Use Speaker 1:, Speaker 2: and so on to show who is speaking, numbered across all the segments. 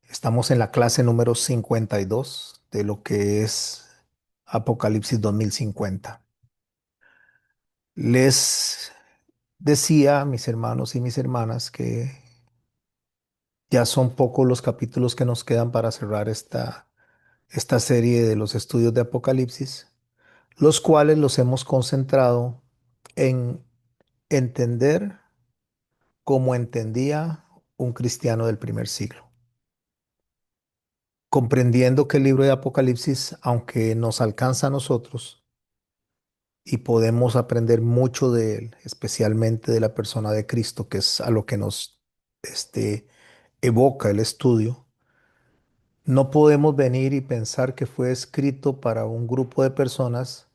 Speaker 1: Estamos en la clase número 52 de lo que es Apocalipsis 2050. Les decía a mis hermanos y mis hermanas que ya son pocos los capítulos que nos quedan para cerrar esta serie de los estudios de Apocalipsis, los cuales los hemos concentrado en entender cómo entendía un cristiano del primer siglo, comprendiendo que el libro de Apocalipsis, aunque nos alcanza a nosotros, y podemos aprender mucho de él, especialmente de la persona de Cristo, que es a lo que nos evoca el estudio. No podemos venir y pensar que fue escrito para un grupo de personas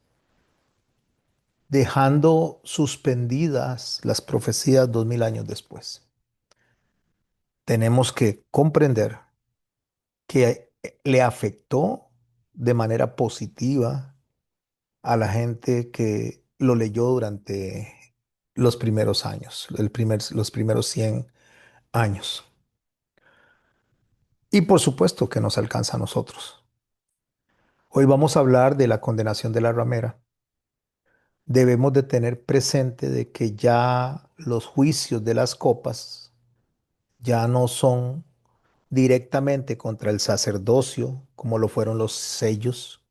Speaker 1: dejando suspendidas las profecías 2000 años después. Tenemos que comprender que le afectó de manera positiva a la gente que lo leyó durante los primeros años, los primeros 100 años. Y por supuesto que nos alcanza a nosotros. Hoy vamos a hablar de la condenación de la ramera. Debemos de tener presente de que ya los juicios de las copas ya no son directamente contra el sacerdocio, como lo fueron los sellos,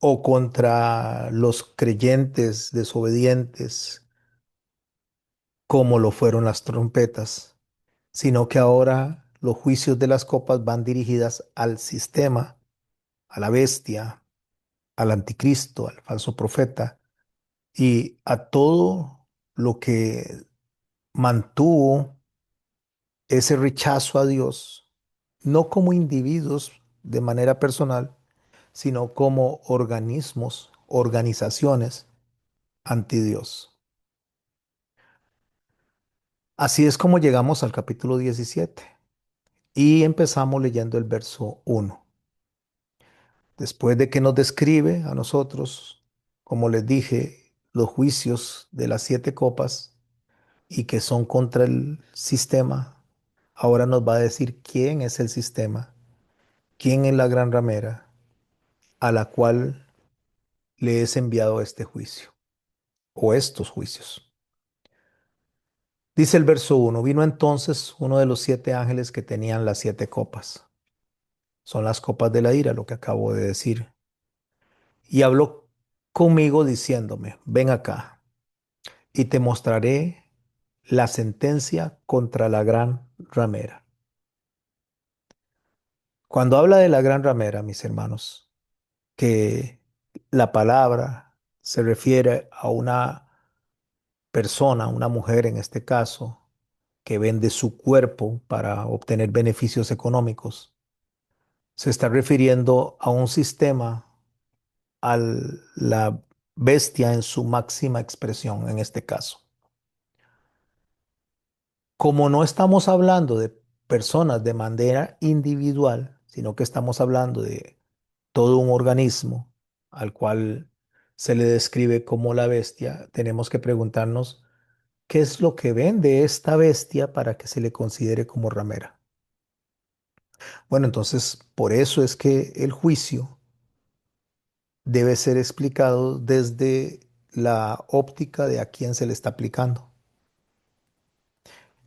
Speaker 1: o contra los creyentes desobedientes, como lo fueron las trompetas, sino que ahora los juicios de las copas van dirigidas al sistema, a la bestia, al anticristo, al falso profeta y a todo lo que mantuvo ese rechazo a Dios, no como individuos de manera personal, sino como organismos, organizaciones anti Dios. Así es como llegamos al capítulo 17 y empezamos leyendo el verso 1. Después de que nos describe a nosotros, como les dije, los juicios de las 7 copas y que son contra el sistema, ahora nos va a decir quién es el sistema, quién es la gran ramera a la cual le es enviado este juicio o estos juicios. Dice el verso 1, vino entonces uno de los 7 ángeles que tenían las 7 copas. Son las copas de la ira, lo que acabo de decir. Y habló conmigo diciéndome, ven acá y te mostraré la sentencia contra la gran ramera. Cuando habla de la gran ramera, mis hermanos, que la palabra se refiere a una persona, una mujer en este caso, que vende su cuerpo para obtener beneficios económicos, se está refiriendo a un sistema, a la bestia en su máxima expresión en este caso. Como no estamos hablando de personas de manera individual, sino que estamos hablando de todo un organismo al cual se le describe como la bestia, tenemos que preguntarnos qué es lo que vende esta bestia para que se le considere como ramera. Bueno, entonces por eso es que el juicio debe ser explicado desde la óptica de a quién se le está aplicando.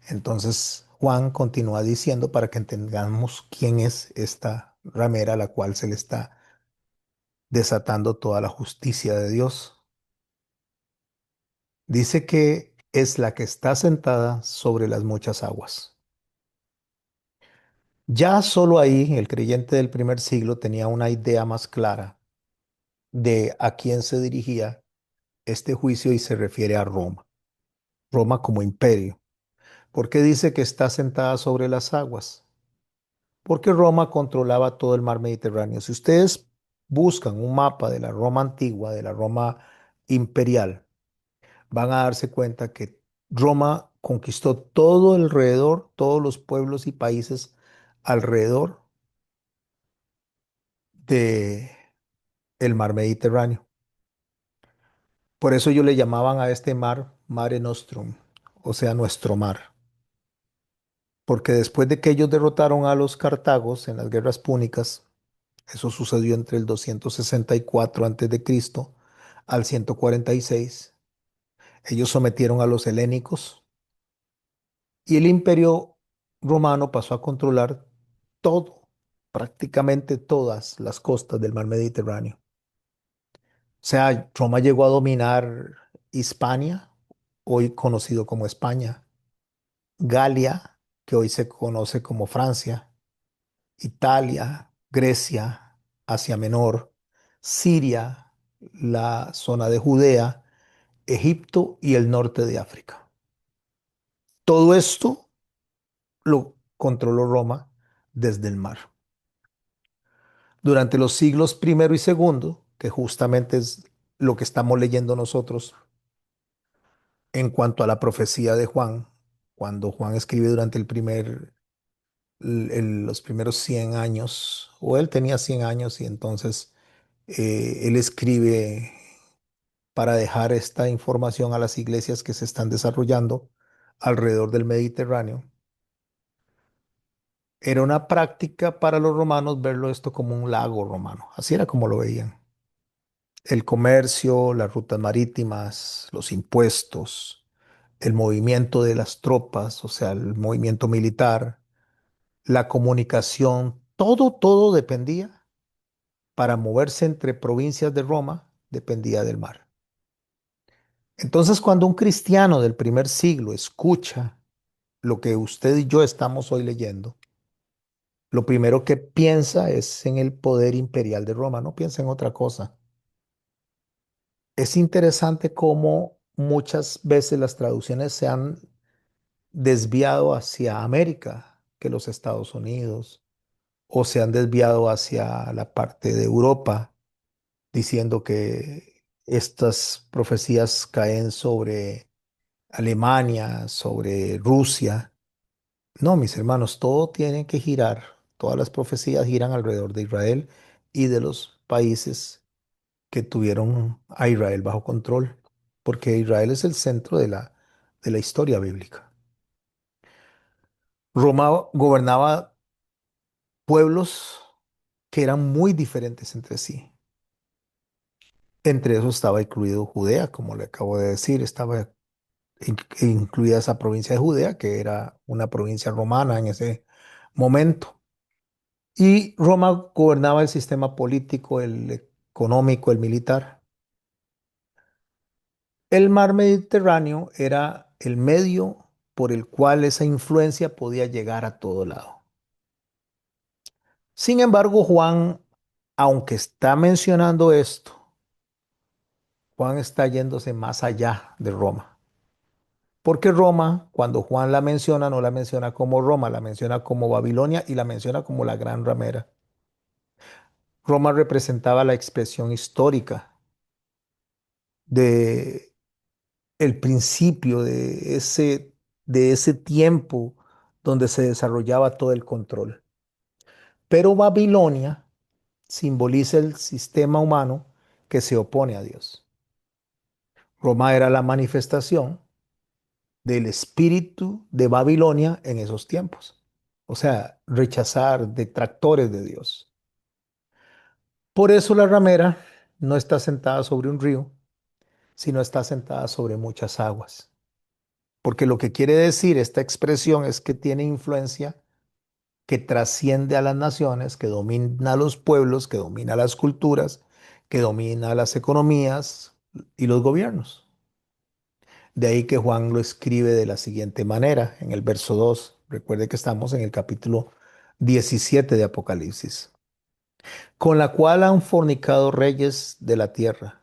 Speaker 1: Entonces Juan continúa diciendo para que entendamos quién es esta ramera a la cual se le está desatando toda la justicia de Dios. Dice que es la que está sentada sobre las muchas aguas. Ya solo ahí el creyente del primer siglo tenía una idea más clara de a quién se dirigía este juicio y se refiere a Roma. Roma como imperio. ¿Por qué dice que está sentada sobre las aguas? Porque Roma controlaba todo el mar Mediterráneo. Si ustedes buscan un mapa de la Roma antigua, de la Roma imperial, van a darse cuenta que Roma conquistó todo alrededor, todos los pueblos y países alrededor de el mar Mediterráneo. Por eso ellos le llamaban a este mar Mare Nostrum, o sea, nuestro mar. porque después de que ellos derrotaron a los cartagos en las guerras púnicas, eso sucedió entre el 264 antes de Cristo al 146, ellos sometieron a los helénicos y el imperio romano pasó a controlar todo, prácticamente todas las costas del mar Mediterráneo. O sea, Roma llegó a dominar Hispania, hoy conocido como España, Galia, que hoy se conoce como Francia, Italia, Grecia, Asia Menor, Siria, la zona de Judea, Egipto y el norte de África. Todo esto lo controló Roma desde el mar. Durante los siglos primero y segundo, que justamente es lo que estamos leyendo nosotros en cuanto a la profecía de Juan, cuando Juan escribe durante los primeros 100 años, o él tenía 100 años y entonces él escribe para dejar esta información a las iglesias que se están desarrollando alrededor del Mediterráneo. Era una práctica para los romanos verlo esto como un lago romano, así era como lo veían. El comercio, las rutas marítimas, los impuestos, el movimiento de las tropas, o sea, el movimiento militar, la comunicación, todo dependía para moverse entre provincias de Roma, dependía del mar. Entonces, cuando un cristiano del primer siglo escucha lo que usted y yo estamos hoy leyendo, lo primero que piensa es en el poder imperial de Roma, no piensa en otra cosa. Es interesante cómo muchas veces las traducciones se han desviado hacia América que los Estados Unidos, o se han desviado hacia la parte de Europa, diciendo que estas profecías caen sobre Alemania, sobre Rusia. No, mis hermanos, todo tiene que girar, todas las profecías giran alrededor de Israel y de los países que tuvieron a Israel bajo control, porque Israel es el centro de la historia bíblica. Roma gobernaba pueblos que eran muy diferentes entre sí. Entre esos estaba incluido Judea, como le acabo de decir, estaba incluida esa provincia de Judea, que era una provincia romana en ese momento. Y Roma gobernaba el sistema político, el económico, el militar. El mar Mediterráneo era el medio por el cual esa influencia podía llegar a todo lado. Sin embargo, Juan, aunque está mencionando esto, Juan está yéndose más allá de Roma. Porque Roma, cuando Juan la menciona, no la menciona como Roma, la menciona como Babilonia y la menciona como la gran ramera. Roma representaba la expresión histórica de el principio de ese tiempo donde se desarrollaba todo el control. Pero Babilonia simboliza el sistema humano que se opone a Dios. Roma era la manifestación del espíritu de Babilonia en esos tiempos. O sea, rechazar detractores de Dios. Por eso la ramera no está sentada sobre un río, sino está sentada sobre muchas aguas. Porque lo que quiere decir esta expresión es que tiene influencia que trasciende a las naciones, que domina a los pueblos, que domina las culturas, que domina las economías y los gobiernos. De ahí que Juan lo escribe de la siguiente manera, en el verso 2. Recuerde que estamos en el capítulo 17 de Apocalipsis. Con la cual han fornicado reyes de la tierra,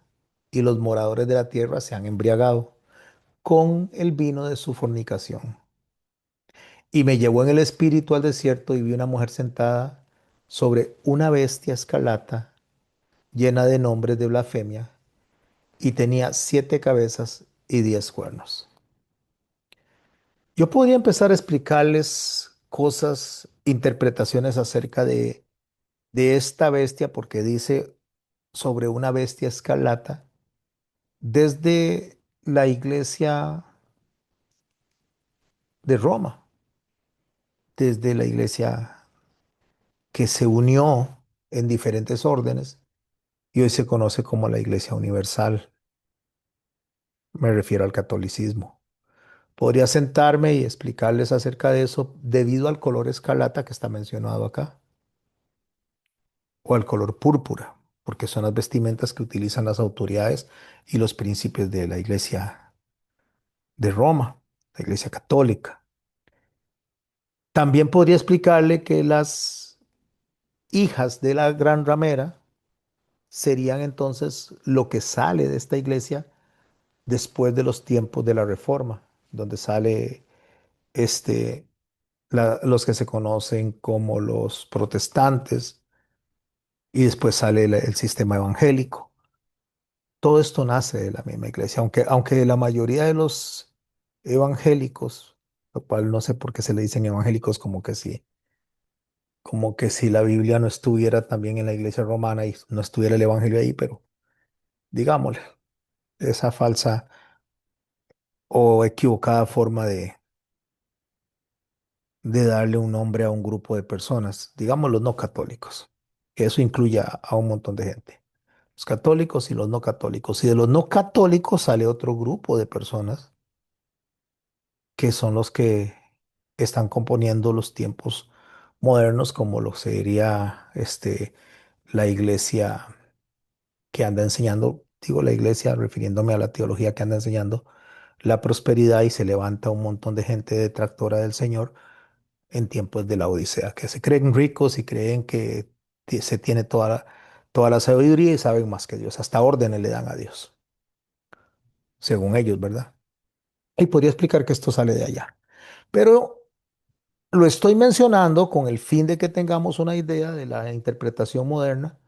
Speaker 1: y los moradores de la tierra se han embriagado con el vino de su fornicación. Y me llevó en el espíritu al desierto y vi una mujer sentada sobre una bestia escarlata llena de nombres de blasfemia y tenía 7 cabezas y 10 cuernos. Yo podría empezar a explicarles cosas, interpretaciones acerca de esta bestia porque dice sobre una bestia escarlata desde la iglesia de Roma. desde la iglesia que se unió en diferentes órdenes y hoy se conoce como la Iglesia Universal. Me refiero al catolicismo. Podría sentarme y explicarles acerca de eso debido al color escarlata que está mencionado acá, o al color púrpura, porque son las vestimentas que utilizan las autoridades y los príncipes de la Iglesia de Roma, la Iglesia Católica. También podría explicarle que las hijas de la gran ramera serían entonces lo que sale de esta iglesia después de los tiempos de la Reforma, donde sale este, los que se conocen como los protestantes y después sale el sistema evangélico. Todo esto nace de la misma iglesia, aunque la mayoría de los evangélicos, lo cual no sé por qué se le dicen evangélicos, como que si la Biblia no estuviera también en la iglesia romana y no estuviera el evangelio ahí, pero digámosle, esa falsa o equivocada forma de darle un nombre a un grupo de personas, digamos los no católicos, que eso incluye a un montón de gente, los católicos y los no católicos. Y de los no católicos sale otro grupo de personas que son los que están componiendo los tiempos modernos, como lo sería la iglesia que anda enseñando, digo la iglesia refiriéndome a la teología que anda enseñando la prosperidad y se levanta un montón de gente detractora del Señor en tiempos de la Odisea, que se creen ricos y creen que se tiene toda la sabiduría y saben más que Dios, hasta órdenes le dan a Dios, según ellos, ¿verdad? Y podría explicar que esto sale de allá. Pero lo estoy mencionando con el fin de que tengamos una idea de la interpretación moderna,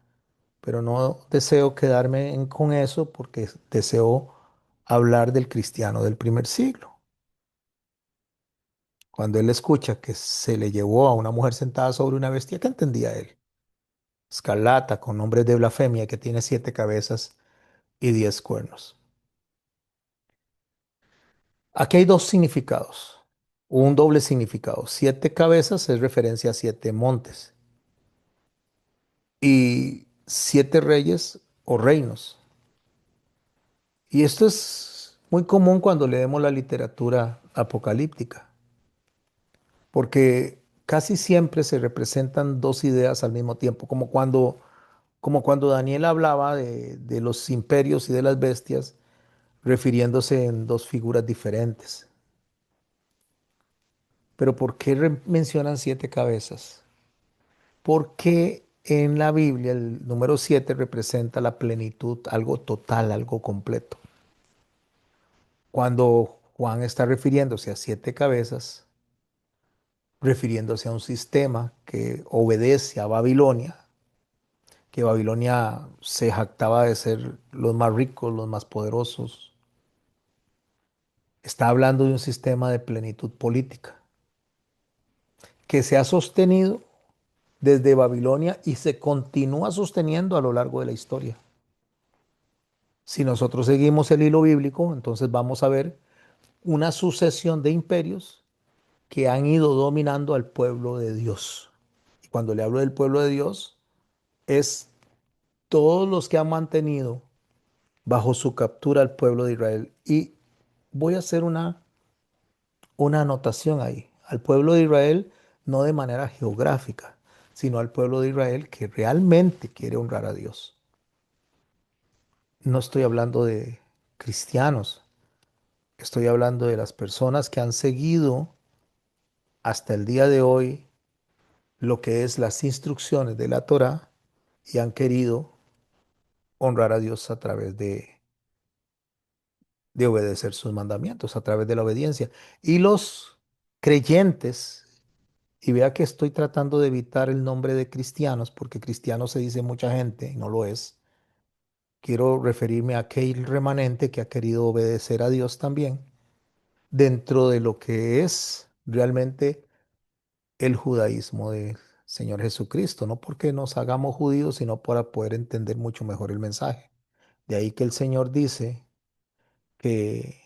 Speaker 1: pero no deseo quedarme con eso porque deseo hablar del cristiano del primer siglo. Cuando él escucha que se le llevó a una mujer sentada sobre una bestia, ¿qué entendía él? Escarlata, con nombres de blasfemia, que tiene 7 cabezas y 10 cuernos. Aquí hay dos significados, un doble significado. 7 cabezas es referencia a 7 montes y 7 reyes o reinos. Y esto es muy común cuando leemos la literatura apocalíptica, porque casi siempre se representan dos ideas al mismo tiempo, como cuando Daniel hablaba de los imperios y de las bestias, refiriéndose en dos figuras diferentes. Pero ¿por qué mencionan 7 cabezas? Porque en la Biblia el número 7 representa la plenitud, algo total, algo completo. Cuando Juan está refiriéndose a 7 cabezas, refiriéndose a un sistema que obedece a Babilonia, que Babilonia se jactaba de ser los más ricos, los más poderosos. Está hablando de un sistema de plenitud política que se ha sostenido desde Babilonia y se continúa sosteniendo a lo largo de la historia. Si nosotros seguimos el hilo bíblico, entonces vamos a ver una sucesión de imperios que han ido dominando al pueblo de Dios. Y cuando le hablo del pueblo de Dios, es todos los que han mantenido bajo su captura al pueblo de Israel. Y voy a hacer una anotación ahí. Al pueblo de Israel, no de manera geográfica, sino al pueblo de Israel que realmente quiere honrar a Dios. No estoy hablando de cristianos, estoy hablando de las personas que han seguido hasta el día de hoy lo que es las instrucciones de la Torá y han querido honrar a Dios a través de obedecer sus mandamientos, a través de la obediencia. Y los creyentes, y vea que estoy tratando de evitar el nombre de cristianos, porque cristiano se dice mucha gente y no lo es. Quiero referirme a aquel remanente que ha querido obedecer a Dios también dentro de lo que es realmente el judaísmo del Señor Jesucristo, no porque nos hagamos judíos, sino para poder entender mucho mejor el mensaje. De ahí que el Señor dice que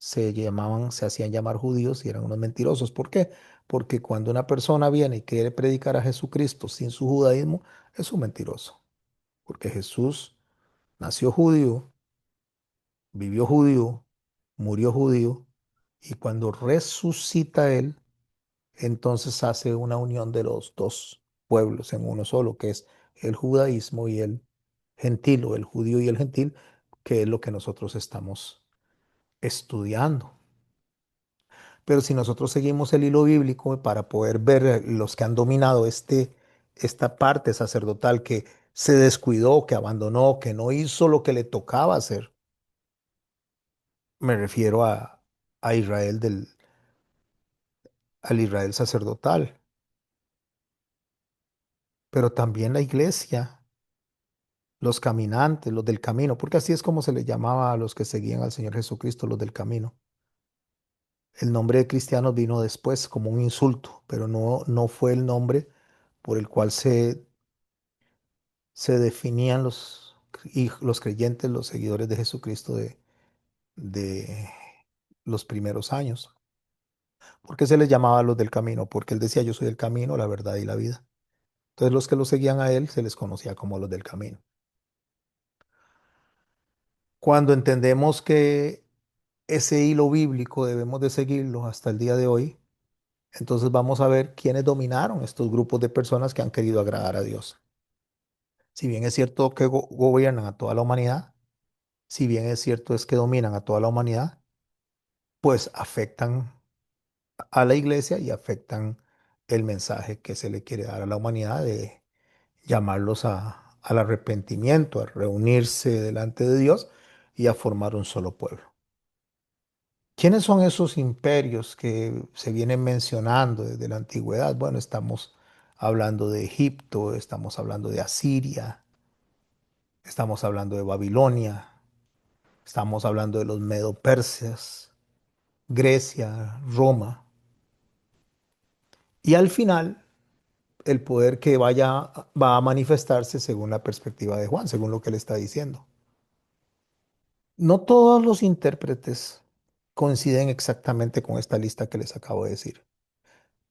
Speaker 1: se hacían llamar judíos y eran unos mentirosos. ¿Por qué? Porque cuando una persona viene y quiere predicar a Jesucristo sin su judaísmo, es un mentiroso. Porque Jesús nació judío, vivió judío, murió judío, y cuando resucita él, entonces hace una unión de los dos pueblos en uno solo, que es el judaísmo y el gentil, o el judío y el gentil, que es lo que nosotros estamos estudiando. Pero si nosotros seguimos el hilo bíblico para poder ver los que han dominado esta parte sacerdotal que se descuidó, que abandonó, que no hizo lo que le tocaba hacer, me refiero a Israel al Israel sacerdotal, pero también la iglesia, los caminantes, los del camino, porque así es como se le llamaba a los que seguían al Señor Jesucristo, los del camino. El nombre de cristianos vino después como un insulto, pero no fue el nombre por el cual se definían los creyentes, los seguidores de Jesucristo de los primeros años. ¿Por qué se les llamaba a los del camino? Porque él decía, yo soy el camino, la verdad y la vida. Entonces los que lo seguían a él se les conocía como los del camino. Cuando entendemos que ese hilo bíblico debemos de seguirlo hasta el día de hoy, entonces vamos a ver quiénes dominaron estos grupos de personas que han querido agradar a Dios. Si bien es cierto que gobiernan a toda la humanidad, si bien es cierto es que dominan a toda la humanidad, pues afectan a la iglesia y afectan el mensaje que se le quiere dar a la humanidad de llamarlos al arrepentimiento, a reunirse delante de Dios y a formar un solo pueblo. ¿Quiénes son esos imperios que se vienen mencionando desde la antigüedad? Bueno, estamos hablando de Egipto, estamos hablando de Asiria, estamos hablando de Babilonia, estamos hablando de los medo-persas, Grecia, Roma. Y al final, el poder que va a manifestarse según la perspectiva de Juan, según lo que él está diciendo. No todos los intérpretes coinciden exactamente con esta lista que les acabo de decir,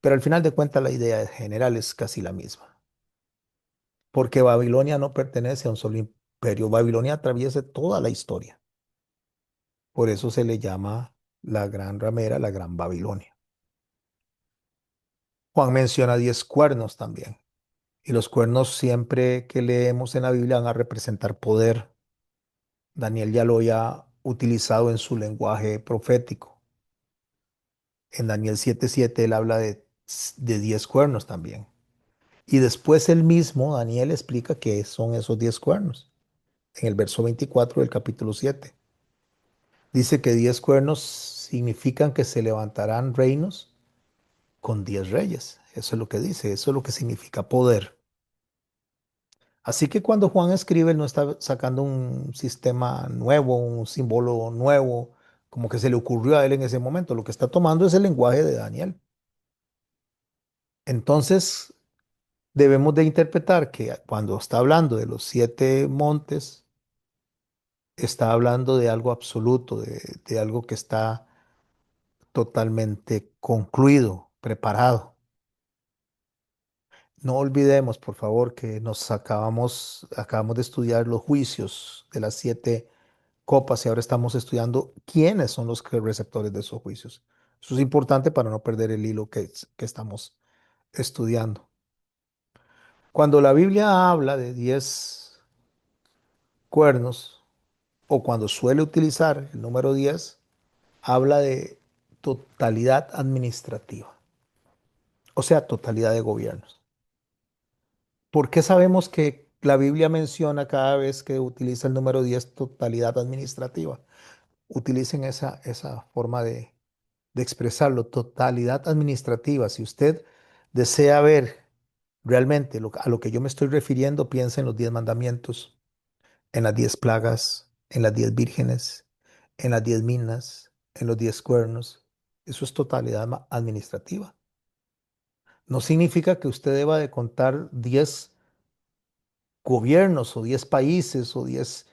Speaker 1: pero al final de cuentas la idea general es casi la misma, porque Babilonia no pertenece a un solo imperio, Babilonia atraviesa toda la historia, por eso se le llama la gran ramera, la gran Babilonia. Juan menciona 10 cuernos también, y los cuernos siempre que leemos en la Biblia van a representar poder. Daniel ya lo había utilizado en su lenguaje profético. En Daniel 7:7 él habla de 10 cuernos también. Y después él mismo, Daniel, explica qué son esos 10 cuernos. En el verso 24 del capítulo 7. Dice que 10 cuernos significan que se levantarán reinos con 10 reyes. Eso es lo que dice, eso es lo que significa poder. Así que cuando Juan escribe, él no está sacando un sistema nuevo, un símbolo nuevo, como que se le ocurrió a él en ese momento. Lo que está tomando es el lenguaje de Daniel. Entonces, debemos de interpretar que cuando está hablando de los 7 montes, está hablando de algo absoluto, de algo que está totalmente concluido, preparado. No olvidemos, por favor, que acabamos de estudiar los juicios de las 7 copas y ahora estamos estudiando quiénes son los receptores de esos juicios. Eso es importante para no perder el hilo que estamos estudiando. Cuando la Biblia habla de 10 cuernos o cuando suele utilizar el número 10, habla de totalidad administrativa, o sea, totalidad de gobiernos. ¿Por qué sabemos que la Biblia menciona cada vez que utiliza el número 10 totalidad administrativa? Utilicen esa forma de expresarlo, totalidad administrativa. Si usted desea ver realmente a lo que yo me estoy refiriendo, piensa en los 10 mandamientos, en las 10 plagas, en las 10 vírgenes, en las 10 minas, en los 10 cuernos. Eso es totalidad administrativa. No significa que usted deba de contar 10 gobiernos o 10 países o 10.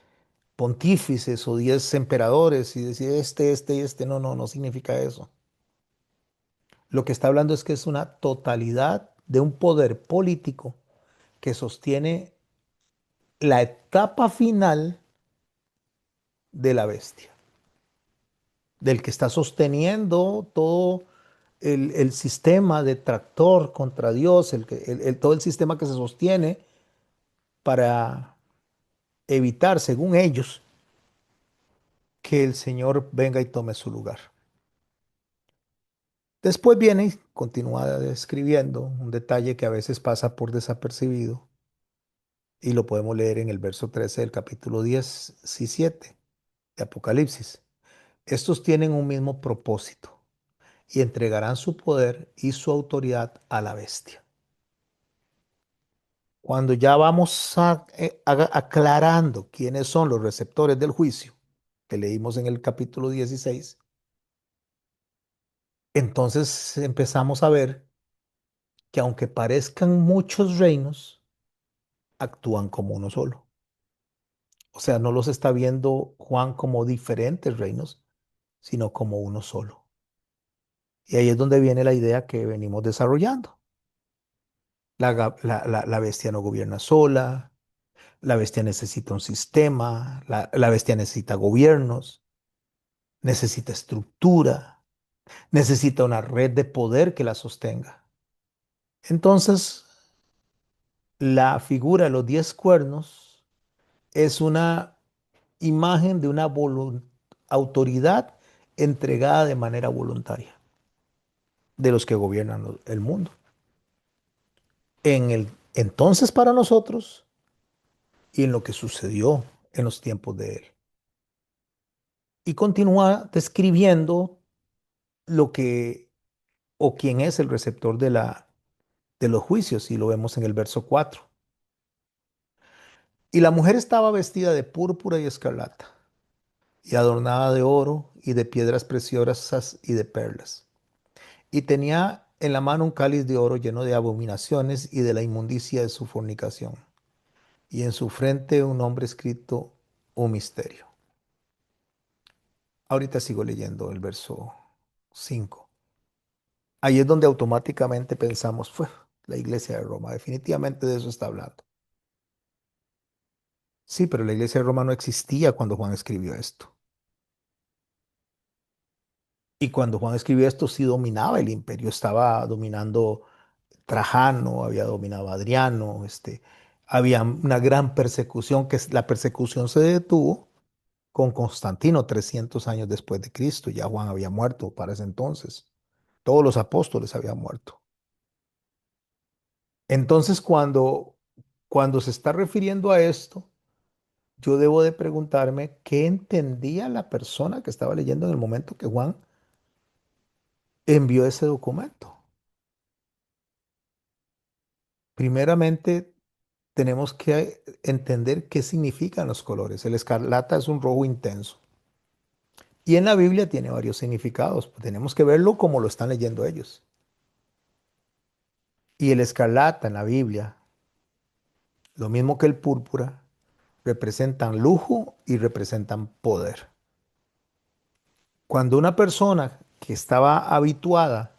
Speaker 1: pontífices o 10 emperadores y decir este y este. No, no, no significa eso. Lo que está hablando es que es una totalidad de un poder político que sostiene la etapa final de la bestia, del que está sosteniendo todo el sistema de tractor contra Dios, todo el sistema que se sostiene para evitar, según ellos, que el Señor venga y tome su lugar. Después viene y continúa describiendo un detalle que a veces pasa por desapercibido y lo podemos leer en el verso 13 del capítulo 17 de Apocalipsis. Estos tienen un mismo propósito y entregarán su poder y su autoridad a la bestia. Cuando ya vamos aclarando quiénes son los receptores del juicio, que leímos en el capítulo 16, entonces empezamos a ver que aunque parezcan muchos reinos, actúan como uno solo. O sea, no los está viendo Juan como diferentes reinos, sino como uno solo. Y ahí es donde viene la idea que venimos desarrollando. La bestia no gobierna sola, la bestia necesita un sistema, la bestia necesita gobiernos, necesita estructura, necesita una red de poder que la sostenga. Entonces, la figura de los 10 cuernos es una imagen de una autoridad entregada de manera voluntaria de los que gobiernan el mundo. Entonces para nosotros y en lo que sucedió en los tiempos de él. Y continúa describiendo lo que o quién es el receptor de los juicios, y lo vemos en el verso 4. Y la mujer estaba vestida de púrpura y escarlata, y adornada de oro y de piedras preciosas y de perlas. Y tenía en la mano un cáliz de oro lleno de abominaciones y de la inmundicia de su fornicación. Y en su frente un nombre escrito, un misterio. Ahorita sigo leyendo el verso 5. Ahí es donde automáticamente pensamos, fue la iglesia de Roma. Definitivamente de eso está hablando. Sí, pero la iglesia de Roma no existía cuando Juan escribió esto. Y cuando Juan escribió esto, sí dominaba el imperio. Estaba dominando Trajano, había dominado Adriano. Había una gran persecución, la persecución se detuvo con Constantino 300 años después de Cristo. Ya Juan había muerto para ese entonces. Todos los apóstoles habían muerto. Entonces, cuando se está refiriendo a esto, yo debo de preguntarme qué entendía la persona que estaba leyendo en el momento que Juan envió ese documento. Primeramente, tenemos que entender qué significan los colores. El escarlata es un rojo intenso. Y en la Biblia tiene varios significados. Tenemos que verlo como lo están leyendo ellos. Y el escarlata en la Biblia, lo mismo que el púrpura, representan lujo y representan poder. Cuando una persona que estaba habituada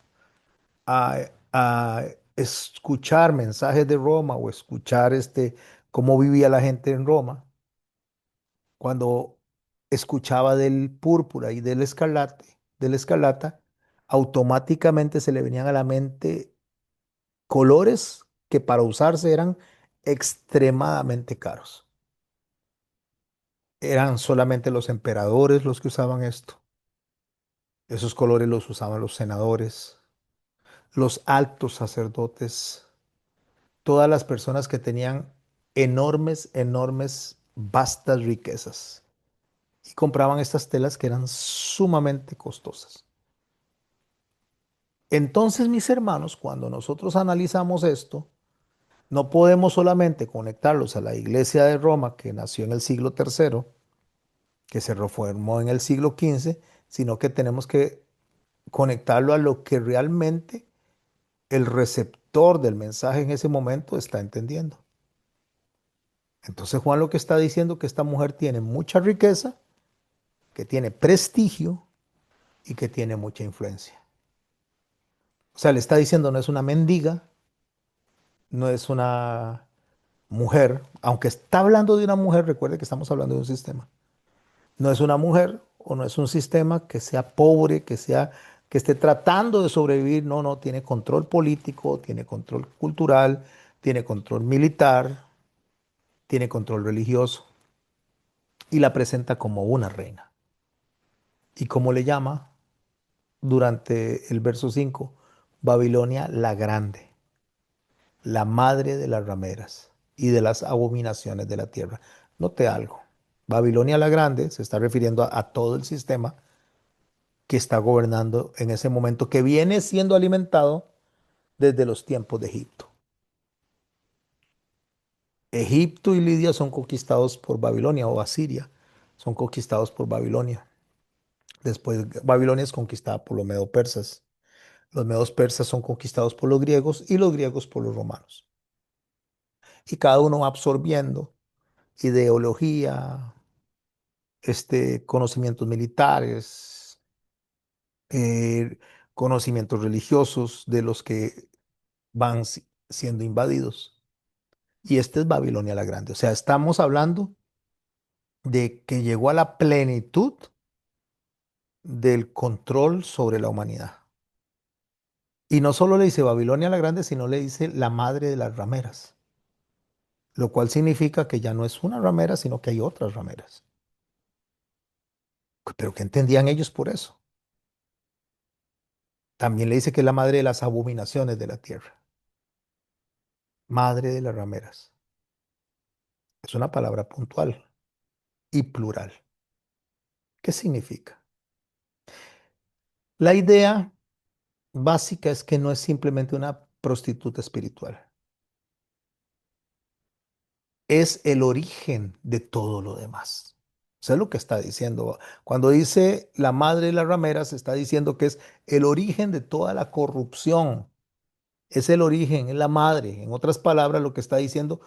Speaker 1: a escuchar mensajes de Roma o escuchar cómo vivía la gente en Roma, cuando escuchaba del púrpura y del escarlata, automáticamente se le venían a la mente colores que para usarse eran extremadamente caros. Eran solamente los emperadores los que usaban esto. Esos colores los usaban los senadores, los altos sacerdotes, todas las personas que tenían enormes, enormes, vastas riquezas y compraban estas telas que eran sumamente costosas. Entonces, mis hermanos, cuando nosotros analizamos esto, no podemos solamente conectarlos a la iglesia de Roma que nació en el siglo III, que se reformó en el siglo XV, sino que tenemos que conectarlo a lo que realmente el receptor del mensaje en ese momento está entendiendo. Entonces Juan lo que está diciendo que esta mujer tiene mucha riqueza, que tiene prestigio y que tiene mucha influencia. O sea, le está diciendo no es una mendiga, no es una mujer, aunque está hablando de una mujer, recuerde que estamos hablando de un sistema. No es una mujer o no es un sistema que sea pobre, que esté tratando de sobrevivir. No, no, tiene control político, tiene control cultural, tiene control militar, tiene control religioso y la presenta como una reina. ¿Y cómo le llama? Durante el verso 5, Babilonia la grande, la madre de las rameras y de las abominaciones de la tierra. Note algo. Babilonia la grande se está refiriendo a todo el sistema que está gobernando en ese momento, que viene siendo alimentado desde los tiempos de Egipto. Egipto y Lidia son conquistados por Babilonia o Asiria, son conquistados por Babilonia. Después Babilonia es conquistada por los medo-persas. Los medos persas son conquistados por los griegos y los griegos por los romanos. Y cada uno va absorbiendo ideología, conocimientos militares, eh, conocimientos religiosos de los que van siendo invadidos. Y esta es Babilonia la Grande. O sea, estamos hablando de que llegó a la plenitud del control sobre la humanidad. Y no solo le dice Babilonia la Grande, sino le dice la madre de las rameras, lo cual significa que ya no es una ramera, sino que hay otras rameras. Pero ¿qué entendían ellos por eso? También le dice que es la madre de las abominaciones de la tierra, madre de las rameras. Es una palabra puntual y plural. ¿Qué significa? La idea básica es que no es simplemente una prostituta espiritual, es el origen de todo lo demás. Eso es lo que está diciendo. Cuando dice la madre de las rameras, está diciendo que es el origen de toda la corrupción. Es el origen, es la madre. En otras palabras, lo que está diciendo,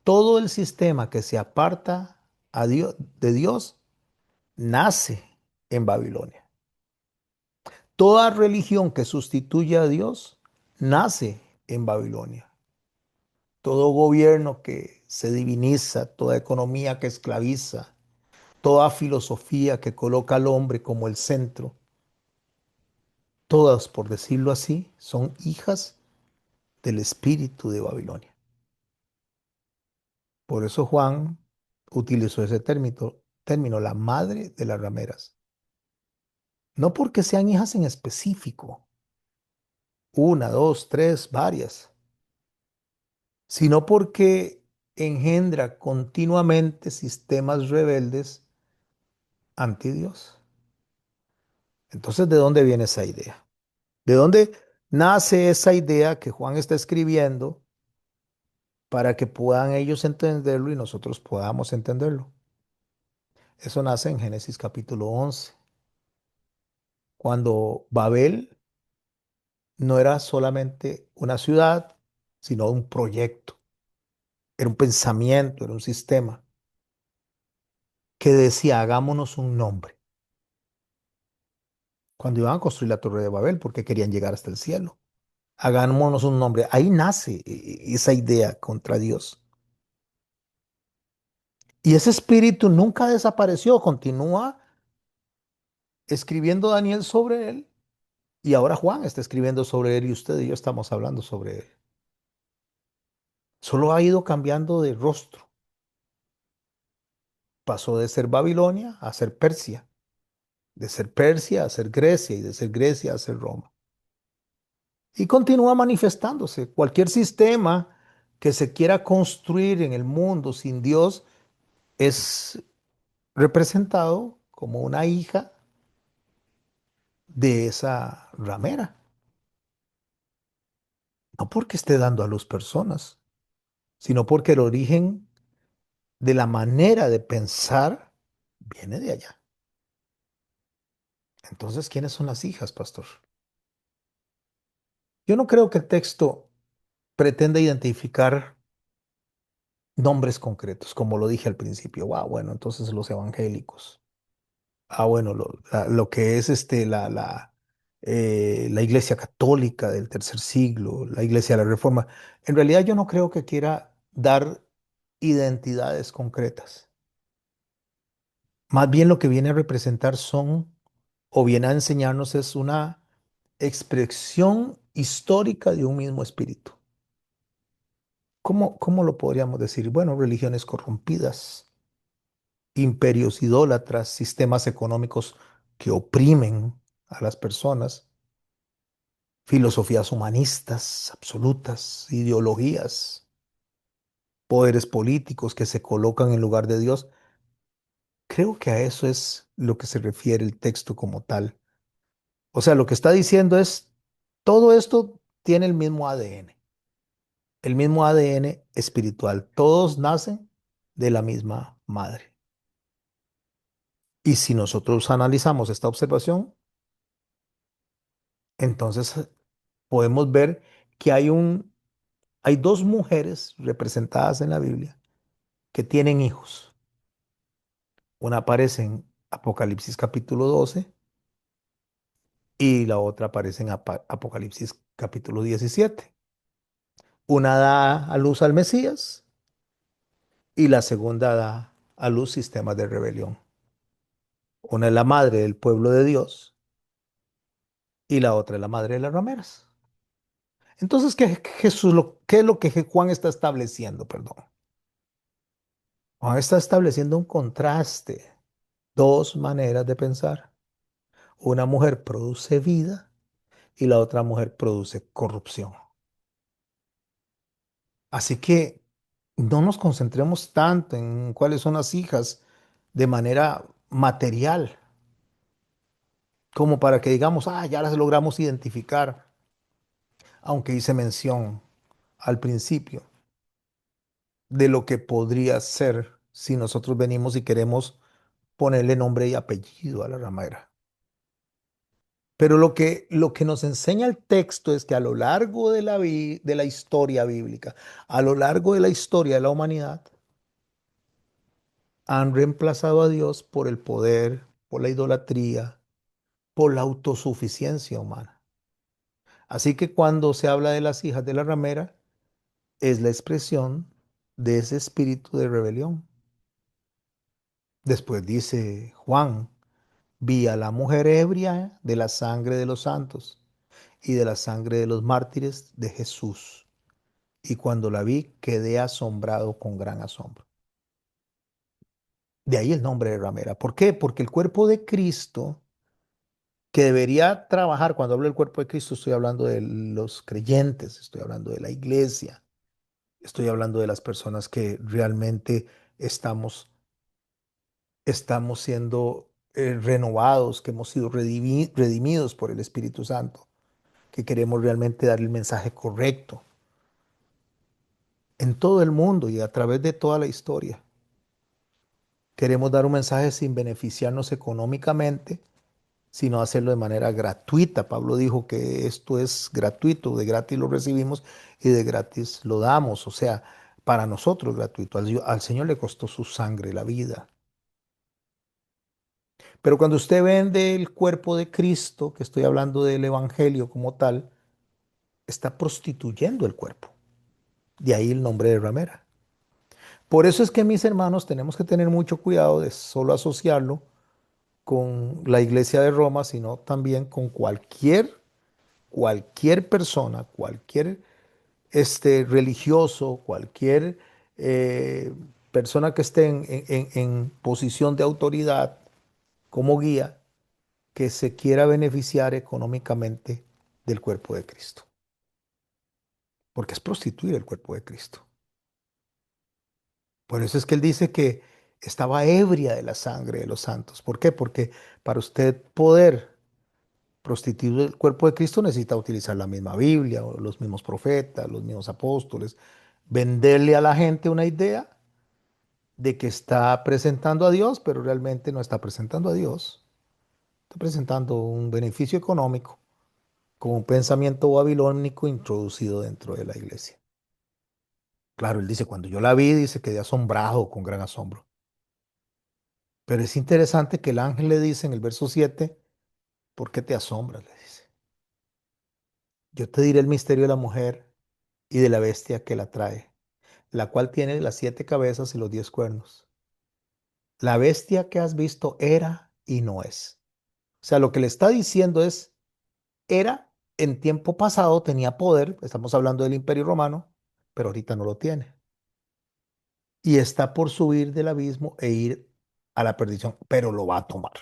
Speaker 1: todo el sistema que se aparta de Dios nace en Babilonia. Toda religión que sustituye a Dios nace en Babilonia. Todo gobierno que se diviniza, toda economía que esclaviza, toda filosofía que coloca al hombre como el centro, todas, por decirlo así, son hijas del espíritu de Babilonia. Por eso Juan utilizó ese término, la madre de las rameras. No porque sean hijas en específico, una, dos, tres, varias, sino porque engendra continuamente sistemas rebeldes anti Dios. Entonces, ¿de dónde viene esa idea? ¿De dónde nace esa idea que Juan está escribiendo para que puedan ellos entenderlo y nosotros podamos entenderlo? Eso nace en Génesis capítulo 11, cuando Babel no era solamente una ciudad, sino un proyecto, era un pensamiento, era un sistema que decía, hagámonos un nombre. Cuando iban a construir la Torre de Babel, porque querían llegar hasta el cielo. Hagámonos un nombre. Ahí nace esa idea contra Dios. Y ese espíritu nunca desapareció, continúa escribiendo Daniel sobre él. Y ahora Juan está escribiendo sobre él y usted y yo estamos hablando sobre él. Solo ha ido cambiando de rostro. Pasó de ser Babilonia a ser Persia, de ser Persia a ser Grecia y de ser Grecia a ser Roma. Y continúa manifestándose. Cualquier sistema que se quiera construir en el mundo sin Dios es representado como una hija de esa ramera. No porque esté dando a luz personas, sino porque el origen de la manera de pensar viene de allá. Entonces, ¿quiénes son las hijas, pastor? Yo no creo que el texto pretenda identificar nombres concretos, como lo dije al principio. Bueno, entonces los evangélicos. Bueno, lo que es la Iglesia Católica del tercer siglo, la Iglesia de la Reforma. En realidad yo no creo que quiera dar identidades concretas. Más bien lo que viene a representar son, o viene a enseñarnos es una expresión histórica de un mismo espíritu. ¿Cómo lo podríamos decir? Bueno, religiones corrompidas, imperios idólatras, sistemas económicos que oprimen a las personas, filosofías humanistas absolutas, ideologías, poderes políticos que se colocan en lugar de Dios. Creo que a eso es lo que se refiere el texto como tal. O sea, lo que está diciendo es, todo esto tiene el mismo ADN espiritual. Todos nacen de la misma madre. Y si nosotros analizamos esta observación, entonces podemos ver que hay dos mujeres representadas en la Biblia que tienen hijos. Una aparece en Apocalipsis capítulo 12 y la otra aparece en Apocalipsis capítulo 17. Una da a luz al Mesías y la segunda da a luz sistemas de rebelión. Una es la madre del pueblo de Dios y la otra es la madre de las rameras. Entonces, ¿qué es lo que Juan está estableciendo? Perdón. Juan está estableciendo un contraste, dos maneras de pensar. Una mujer produce vida y la otra mujer produce corrupción. Así que no nos concentremos tanto en cuáles son las hijas de manera material, como para que digamos, ya las logramos identificar, aunque hice mención al principio de lo que podría ser si nosotros venimos y queremos ponerle nombre y apellido a la ramera. Pero lo que nos enseña el texto es que a lo largo de la historia bíblica, a lo largo de la historia de la humanidad, han reemplazado a Dios por el poder, por la idolatría, por la autosuficiencia humana. Así que cuando se habla de las hijas de la ramera, es la expresión de ese espíritu de rebelión. Después dice Juan, vi a la mujer ebria de la sangre de los santos y de la sangre de los mártires de Jesús. Y cuando la vi, quedé asombrado con gran asombro. De ahí el nombre de ramera. ¿Por qué? Porque el cuerpo de Cristo, que debería trabajar, cuando hablo del cuerpo de Cristo, estoy hablando de los creyentes, estoy hablando de la iglesia, estoy hablando de las personas que realmente estamos siendo renovados, que hemos sido redimidos por el Espíritu Santo, que queremos realmente dar el mensaje correcto en todo el mundo y a través de toda la historia. Queremos dar un mensaje sin beneficiarnos económicamente, sino hacerlo de manera gratuita. Pablo dijo que esto es gratuito, de gratis lo recibimos y de gratis lo damos. O sea, para nosotros gratuito. Al Señor le costó su sangre, la vida. Pero cuando usted vende el cuerpo de Cristo, que estoy hablando del Evangelio como tal, está prostituyendo el cuerpo. De ahí el nombre de ramera. Por eso es que mis hermanos tenemos que tener mucho cuidado de solo asociarlo con la iglesia de Roma, sino también con cualquier persona, cualquier religioso, cualquier eh, persona que esté en posición de autoridad como guía, que se quiera beneficiar económicamente del cuerpo de Cristo, porque es prostituir el cuerpo de Cristo. Por eso es que él dice que estaba ebria de la sangre de los santos. ¿Por qué? Porque para usted poder prostituir el cuerpo de Cristo necesita utilizar la misma Biblia, o los mismos profetas, los mismos apóstoles, venderle a la gente una idea de que está presentando a Dios, pero realmente no está presentando a Dios. Está presentando un beneficio económico con un pensamiento babilónico introducido dentro de la iglesia. Claro, él dice, cuando yo la vi, dice, quedé asombrado con gran asombro. Pero es interesante que el ángel le dice en el verso 7, ¿por qué te asombras? Le dice, yo te diré el misterio de la mujer y de la bestia que la trae, la cual tiene las 7 cabezas y los 10 cuernos. La bestia que has visto era y no es. O sea, lo que le está diciendo es, era en tiempo pasado, tenía poder, estamos hablando del Imperio Romano, pero ahorita no lo tiene. Y está por subir del abismo e ir a la perdición, pero lo va a tomar.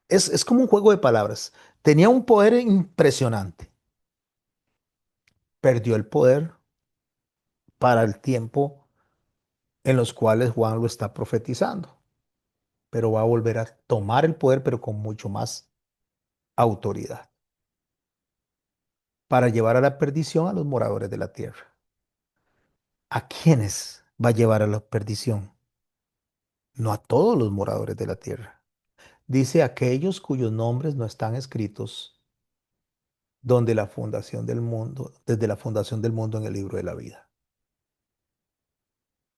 Speaker 1: Es como un juego de palabras. Tenía un poder impresionante. Perdió el poder para el tiempo en los cuales Juan lo está profetizando, pero va a volver a tomar el poder, pero con mucho más autoridad, para llevar a la perdición a los moradores de la tierra. ¿A quiénes va a llevar a la perdición? No a todos los moradores de la tierra. Dice aquellos cuyos nombres no están escritos donde la fundación del mundo, desde la fundación del mundo en el libro de la vida.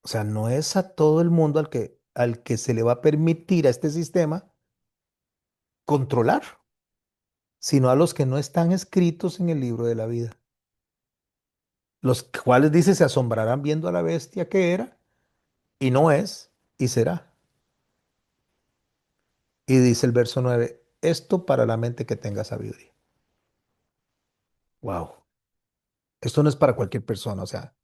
Speaker 1: O sea, no es a todo el mundo al que se le va a permitir a este sistema controlar, sino a los que no están escritos en el libro de la vida, los cuales dice se asombrarán viendo a la bestia que era y no es y será. Y dice el verso 9, esto para la mente que tenga sabiduría. Wow, esto no es para cualquier persona, o sea,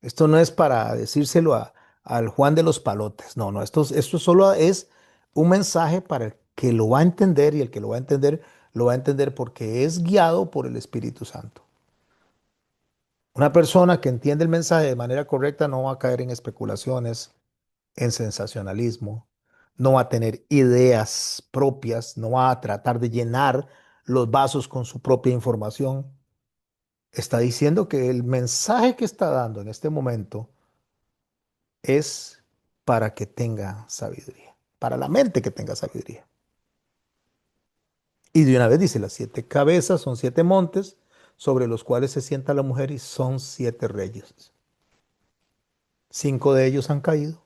Speaker 1: esto no es para decírselo al Juan de los Palotes, no, no, esto solo es un mensaje para el que lo va a entender y el que lo va a entender porque es guiado por el Espíritu Santo. Una persona que entiende el mensaje de manera correcta no va a caer en especulaciones, en sensacionalismo, no va a tener ideas propias, no va a tratar de llenar los vasos con su propia información. Está diciendo que el mensaje que está dando en este momento es para que tenga sabiduría, para la mente que tenga sabiduría. Y de una vez dice, las 7 cabezas son 7 montes sobre los cuales se sienta la mujer y son 7 reyes. 5 de ellos han caído,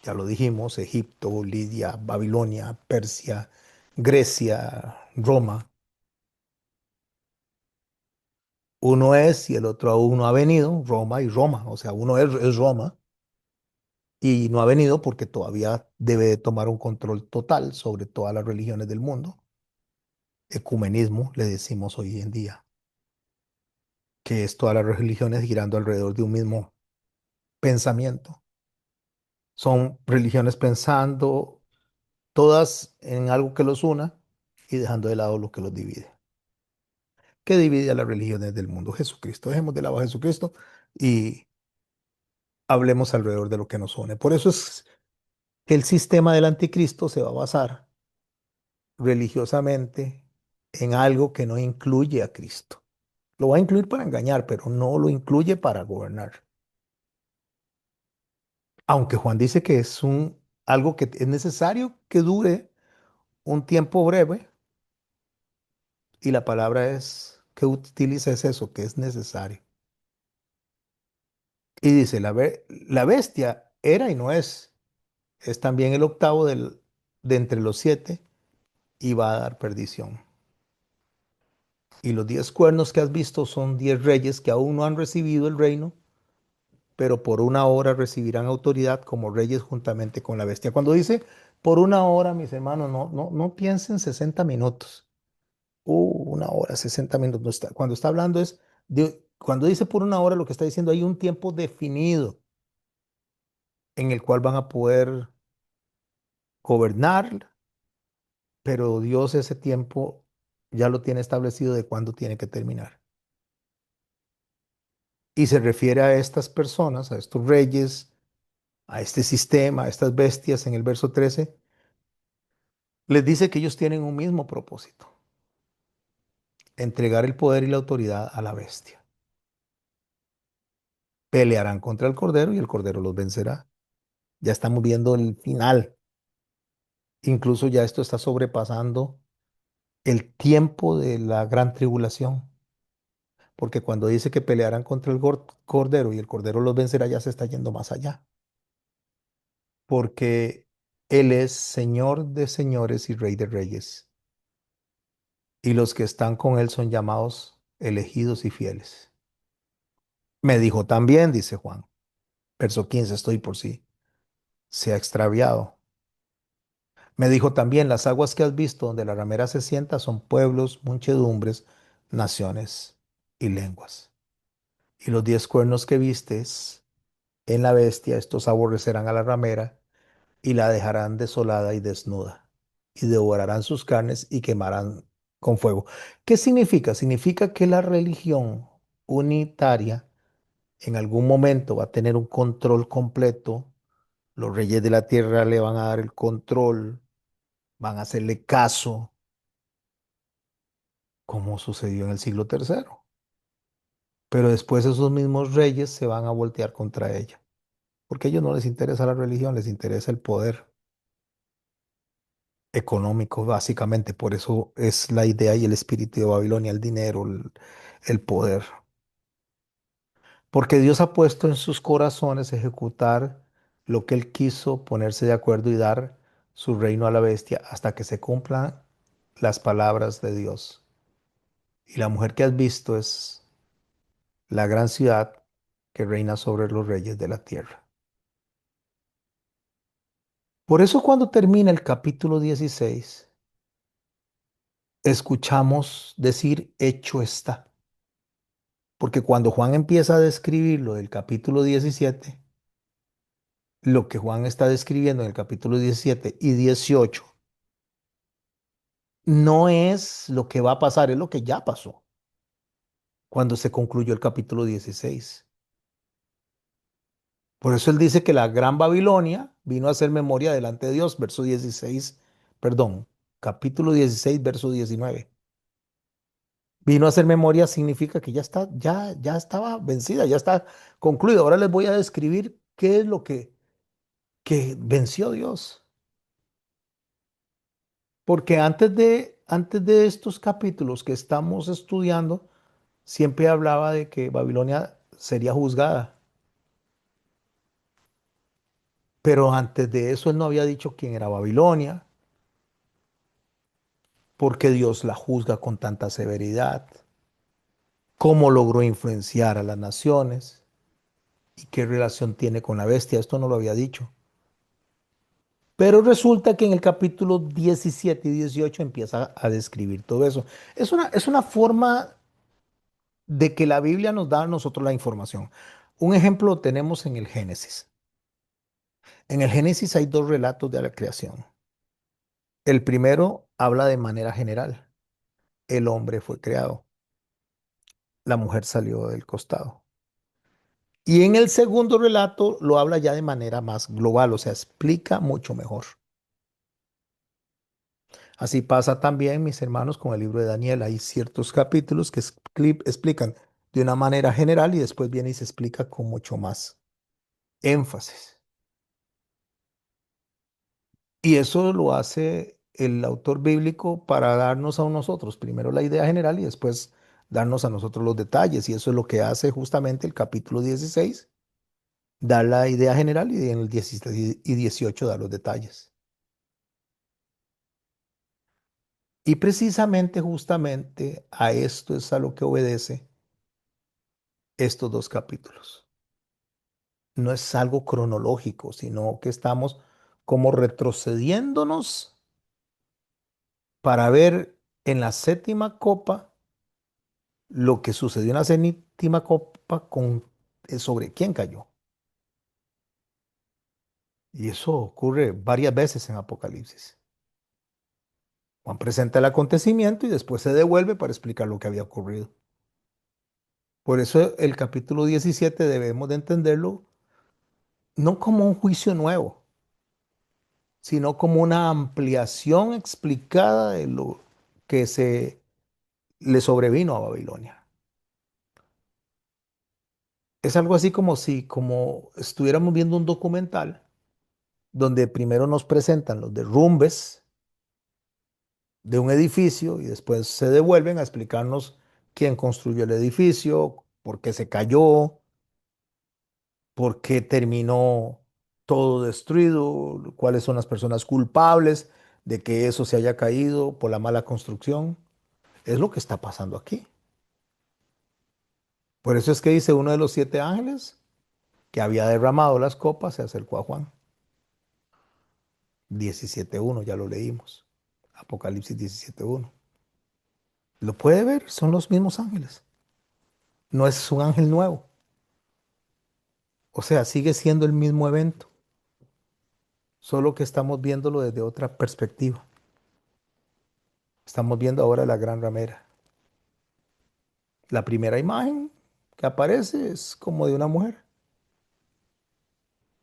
Speaker 1: ya lo dijimos, Egipto, Lidia, Babilonia, Persia, Grecia, Roma. Uno es y el otro aún no ha venido, Roma y Roma. O sea, uno es Roma y no ha venido porque todavía debe de tomar un control total sobre todas las religiones del mundo. Ecumenismo le decimos hoy en día, que es todas las religiones girando alrededor de un mismo pensamiento. Son religiones pensando todas en algo que los una y dejando de lado lo que los divide. ¿Qué divide a las religiones del mundo? Jesucristo. Dejemos de lado a Jesucristo y hablemos alrededor de lo que nos une. Por eso es que el sistema del anticristo se va a basar religiosamente en algo que no incluye a Cristo. Lo va a incluir para engañar, pero no lo incluye para gobernar. Aunque Juan dice que es algo que es necesario que dure un tiempo breve, y la palabra que utiliza es eso, que es necesario. Y dice, la bestia era y no es también el octavo de entre los 7 y va a dar perdición. Y los 10 cuernos que has visto son 10 reyes que aún no han recibido el reino, pero por una hora recibirán autoridad como reyes juntamente con la bestia. Cuando dice por una hora, mis hermanos, no piensen 60 minutos. Una hora, 60 minutos. Cuando está hablando cuando dice por una hora, lo que está diciendo, hay un tiempo definido en el cual van a poder gobernar, pero Dios ese tiempo ya lo tiene establecido de cuándo tiene que terminar. Y se refiere a estas personas, a estos reyes, a este sistema, a estas bestias en el verso 13, les dice que ellos tienen un mismo propósito, entregar el poder y la autoridad a la bestia. Pelearán contra el cordero y el cordero los vencerá. Ya estamos viendo el final. Incluso ya esto está sobrepasando el tiempo de la gran tribulación. porque cuando dice que pelearán contra el cordero y el cordero los vencerá, ya se está yendo más allá, porque Él es Señor de señores y Rey de reyes, y los que están con Él son llamados elegidos y fieles. Me dijo también, dice Juan, verso 15, estoy por sí, se ha extraviado. Me dijo también, las aguas que has visto donde la ramera se sienta son pueblos, muchedumbres, naciones y lenguas. Y los 10 cuernos que vistes en la bestia, estos aborrecerán a la ramera y la dejarán desolada y desnuda, y devorarán sus carnes y quemarán con fuego. ¿Qué significa? Significa que la religión unitaria en algún momento va a tener un control completo. Los reyes de la tierra le van a dar el control, van a hacerle caso, como sucedió en el siglo tercero. Pero después esos mismos reyes se van a voltear contra ella, porque a ellos no les interesa la religión, les interesa el poder económico, básicamente. Por eso es la idea y el espíritu de Babilonia, el dinero, el poder. Porque Dios ha puesto en sus corazones ejecutar lo que Él quiso, ponerse de acuerdo y dar su reino a la bestia hasta que se cumplan las palabras de Dios. Y la mujer que has visto es la gran ciudad que reina sobre los reyes de la tierra. Por eso cuando termina el capítulo 16, escuchamos decir, hecho está. Porque cuando Juan empieza a describir lo del capítulo 17, lo que Juan está describiendo en el capítulo 17 y 18 no es lo que va a pasar, es lo que ya pasó cuando se concluyó el capítulo 16. Por eso él dice que la gran Babilonia vino a hacer memoria delante de Dios, verso 16, perdón, capítulo 16, verso 19. Vino a hacer memoria significa que ya está, ya estaba vencida, ya está concluida. Ahora les voy a describir qué es lo que venció Dios. Porque antes de estos capítulos que estamos estudiando, siempre hablaba de que Babilonia sería juzgada. Pero antes de eso él no había dicho quién era Babilonia, porque Dios la juzga con tanta severidad, cómo logró influenciar a las naciones y qué relación tiene con la bestia. Esto no lo había dicho. Pero resulta que en el capítulo 17 y 18 empieza a describir todo eso. Es una forma de que la Biblia nos da a nosotros la información. Un ejemplo lo tenemos en el Génesis. En el Génesis hay dos relatos de la creación. El primero habla de manera general. El hombre fue creado, la mujer salió del costado. Y en el segundo relato lo habla ya de manera más global, o sea, explica mucho mejor. Así pasa también, mis hermanos, con el libro de Daniel. Hay ciertos capítulos que explican de una manera general y después viene y se explica con mucho más énfasis. Y eso lo hace el autor bíblico para darnos a nosotros primero la idea general y después darnos a nosotros los detalles. Y eso es lo que hace justamente el capítulo 16, dar la idea general y en el 17 y 18 dar los detalles. Y precisamente, justamente a esto es a lo que obedece estos dos capítulos. No es algo cronológico, sino que estamos como retrocediéndonos para ver en la séptima copa lo que sucedió en la séptima copa sobre quién cayó. Y eso ocurre varias veces en Apocalipsis. Juan presenta el acontecimiento y después se devuelve para explicar lo que había ocurrido. Por eso el capítulo 17 debemos de entenderlo no como un juicio nuevo, sino como una ampliación explicada de lo que se le sobrevino a Babilonia. Es algo así como si como estuviéramos viendo un documental donde primero nos presentan los derrumbes de un edificio y después se devuelven a explicarnos quién construyó el edificio, por qué se cayó, por qué terminó todo destruido, cuáles son las personas culpables de que eso se haya caído por la mala construcción. Es lo que está pasando aquí. Por eso es que dice uno de los siete ángeles que había derramado las copas, se acercó a Juan. 17:1, ya lo leímos. Apocalipsis 17:1. ¿Lo puede ver? Son los mismos ángeles. No es un ángel nuevo. O sea, sigue siendo el mismo evento, solo que estamos viéndolo desde otra perspectiva. Estamos viendo ahora la gran ramera. La primera imagen que aparece es como de una mujer,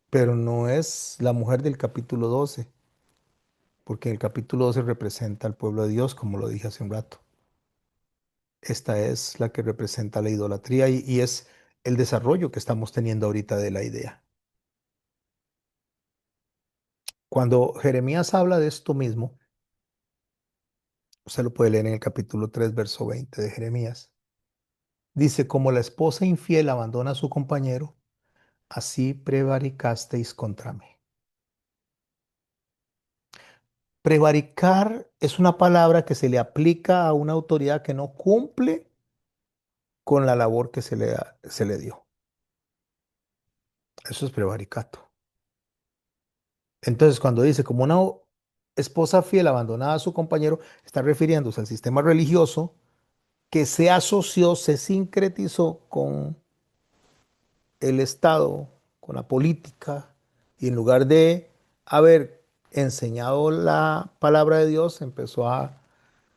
Speaker 1: pero no es la mujer del capítulo 12, porque el capítulo 12 representa al pueblo de Dios, como lo dije hace un rato. Esta es la que representa la idolatría y es el desarrollo que estamos teniendo ahorita de la idea. Cuando Jeremías habla de esto mismo, usted lo puede leer en el capítulo 3, verso 20 de Jeremías. Dice, como la esposa infiel abandona a su compañero, así prevaricasteis contra mí. Prevaricar es una palabra que se le aplica a una autoridad que no cumple con la labor que se le dio. Eso es prevaricato. Entonces, cuando dice como una esposa fiel abandonada a su compañero, está refiriéndose al sistema religioso que se asoció, se sincretizó con el Estado, con la política, y en lugar de haber enseñado la palabra de Dios, empezó a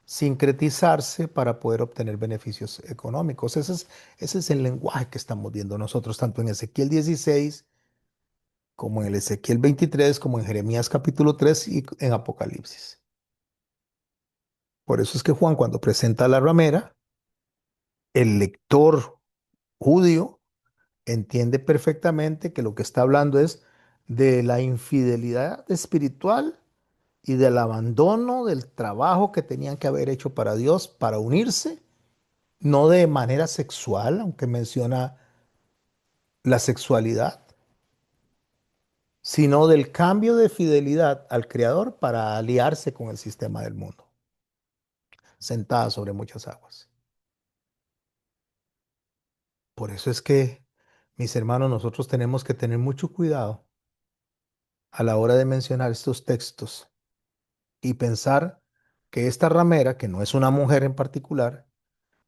Speaker 1: sincretizarse para poder obtener beneficios económicos. Ese es el lenguaje que estamos viendo nosotros, tanto en Ezequiel 16, como en el Ezequiel 23, como en Jeremías capítulo 3 y en Apocalipsis. Por eso es que Juan, cuando presenta a la ramera, el lector judío entiende perfectamente que lo que está hablando es de la infidelidad espiritual y del abandono del trabajo que tenían que haber hecho para Dios, para unirse, no de manera sexual, aunque menciona la sexualidad, sino del cambio de fidelidad al Creador para aliarse con el sistema del mundo, sentada sobre muchas aguas. Por eso es que, mis hermanos, nosotros tenemos que tener mucho cuidado a la hora de mencionar estos textos y pensar que esta ramera, que no es una mujer en particular,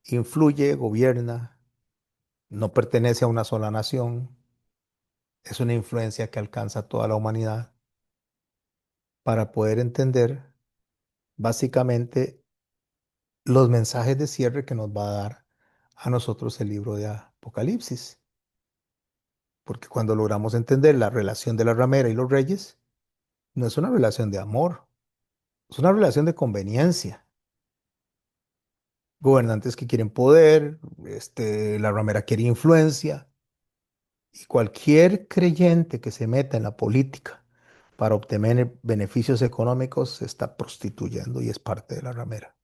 Speaker 1: influye, gobierna, no pertenece a una sola nación, es una influencia que alcanza a toda la humanidad para poder entender básicamente los mensajes de cierre que nos va a dar a nosotros el libro de Apocalipsis. Porque cuando logramos entender la relación de la ramera y los reyes, no es una relación de amor, es una relación de conveniencia. Gobernantes que quieren poder, la ramera quiere influencia, y cualquier creyente que se meta en la política para obtener beneficios económicos se está prostituyendo y es parte de la ramera.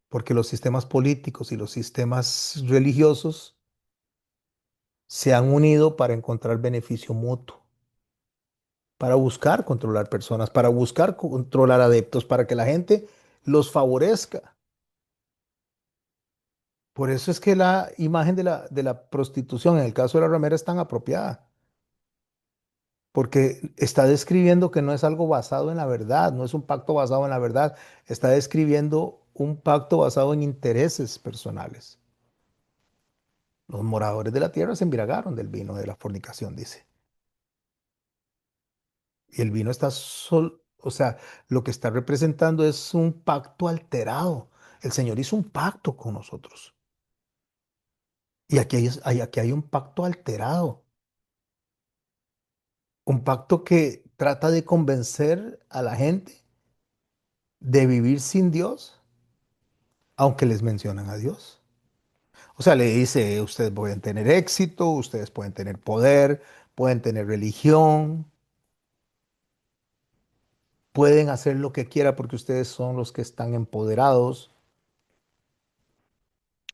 Speaker 1: Porque los sistemas políticos y los sistemas religiosos se han unido para encontrar beneficio mutuo, para buscar controlar personas, para buscar controlar adeptos, para que la gente los favorezca. Por eso es que la imagen de la prostitución en el caso de la ramera es tan apropiada, porque está describiendo que no es algo basado en la verdad, no es un pacto basado en la verdad, está describiendo un pacto basado en intereses personales. Los moradores de la tierra se embriagaron del vino de la fornicación, dice. Y el vino está o sea, lo que está representando es un pacto alterado. El Señor hizo un pacto con nosotros. Y aquí hay un pacto alterado, un pacto que trata de convencer a la gente de vivir sin Dios, aunque les mencionan a Dios. O sea, le dice, ustedes pueden tener éxito, ustedes pueden tener poder, pueden tener religión, pueden hacer lo que quieran porque ustedes son los que están empoderados,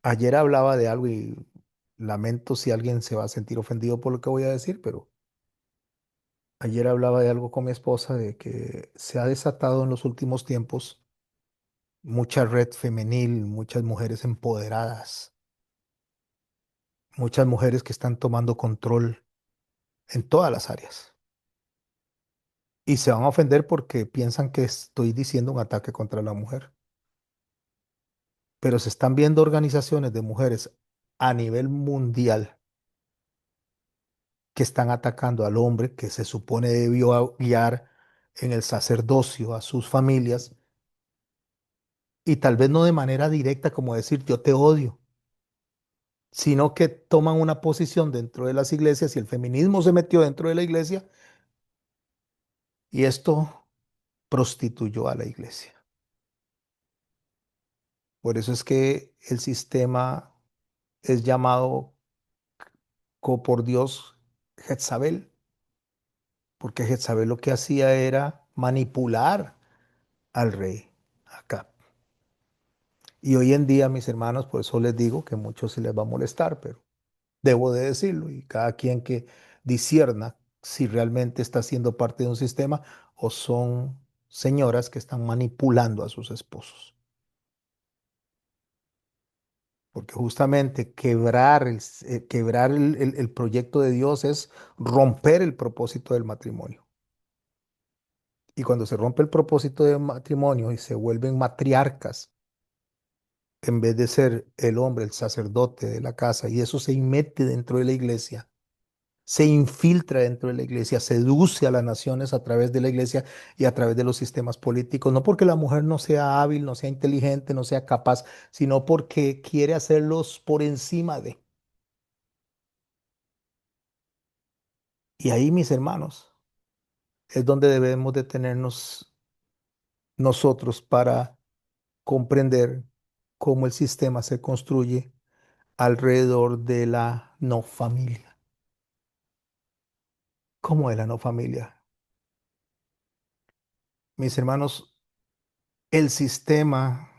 Speaker 1: Ayer hablaba de algo y lamento si alguien se va a sentir ofendido por lo que voy a decir, pero ayer hablaba de algo con mi esposa de que se ha desatado en los últimos tiempos mucha red femenil, muchas mujeres empoderadas, muchas mujeres que están tomando control en todas las áreas. Y se van a ofender porque piensan que estoy diciendo un ataque contra la mujer. Pero se están viendo organizaciones de mujeres a nivel mundial que están atacando al hombre que se supone debió guiar en el sacerdocio a sus familias y tal vez no de manera directa como decir yo te odio, sino que toman una posición dentro de las iglesias y el feminismo se metió dentro de la iglesia y esto prostituyó a la iglesia. Por eso es que el sistema es llamado por Dios Jezabel, porque Jezabel lo que hacía era manipular al rey Acab. Y hoy en día, mis hermanos, por eso les digo que a muchos se les va a molestar, pero debo de decirlo y cada quien que discierna si realmente está siendo parte de un sistema o son señoras que están manipulando a sus esposos. Porque justamente quebrar el proyecto de Dios es romper el propósito del matrimonio. Y cuando se rompe el propósito del matrimonio y se vuelven matriarcas, en vez de ser el hombre, el sacerdote de la casa, y eso se mete dentro de la iglesia, se infiltra dentro de la iglesia, seduce a las naciones a través de la iglesia y a través de los sistemas políticos, no porque la mujer no sea hábil, no sea inteligente, no sea capaz, sino porque quiere hacerlos por encima de. Y ahí, mis hermanos, es donde debemos detenernos nosotros para comprender cómo el sistema se construye alrededor de la no familia. ¿Cómo es la no familia? Mis hermanos, el sistema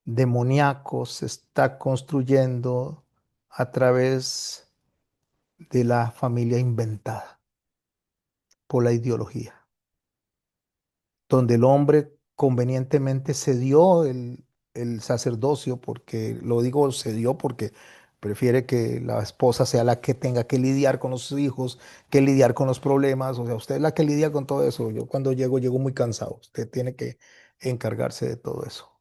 Speaker 1: demoníaco se está construyendo a través de la familia inventada por la ideología, donde el hombre convenientemente cedió el sacerdocio, porque lo digo cedió porque prefiere que la esposa sea la que tenga que lidiar con los hijos, que lidiar con los problemas. O sea, usted es la que lidia con todo eso. Yo cuando llego muy cansado. Usted tiene que encargarse de todo eso.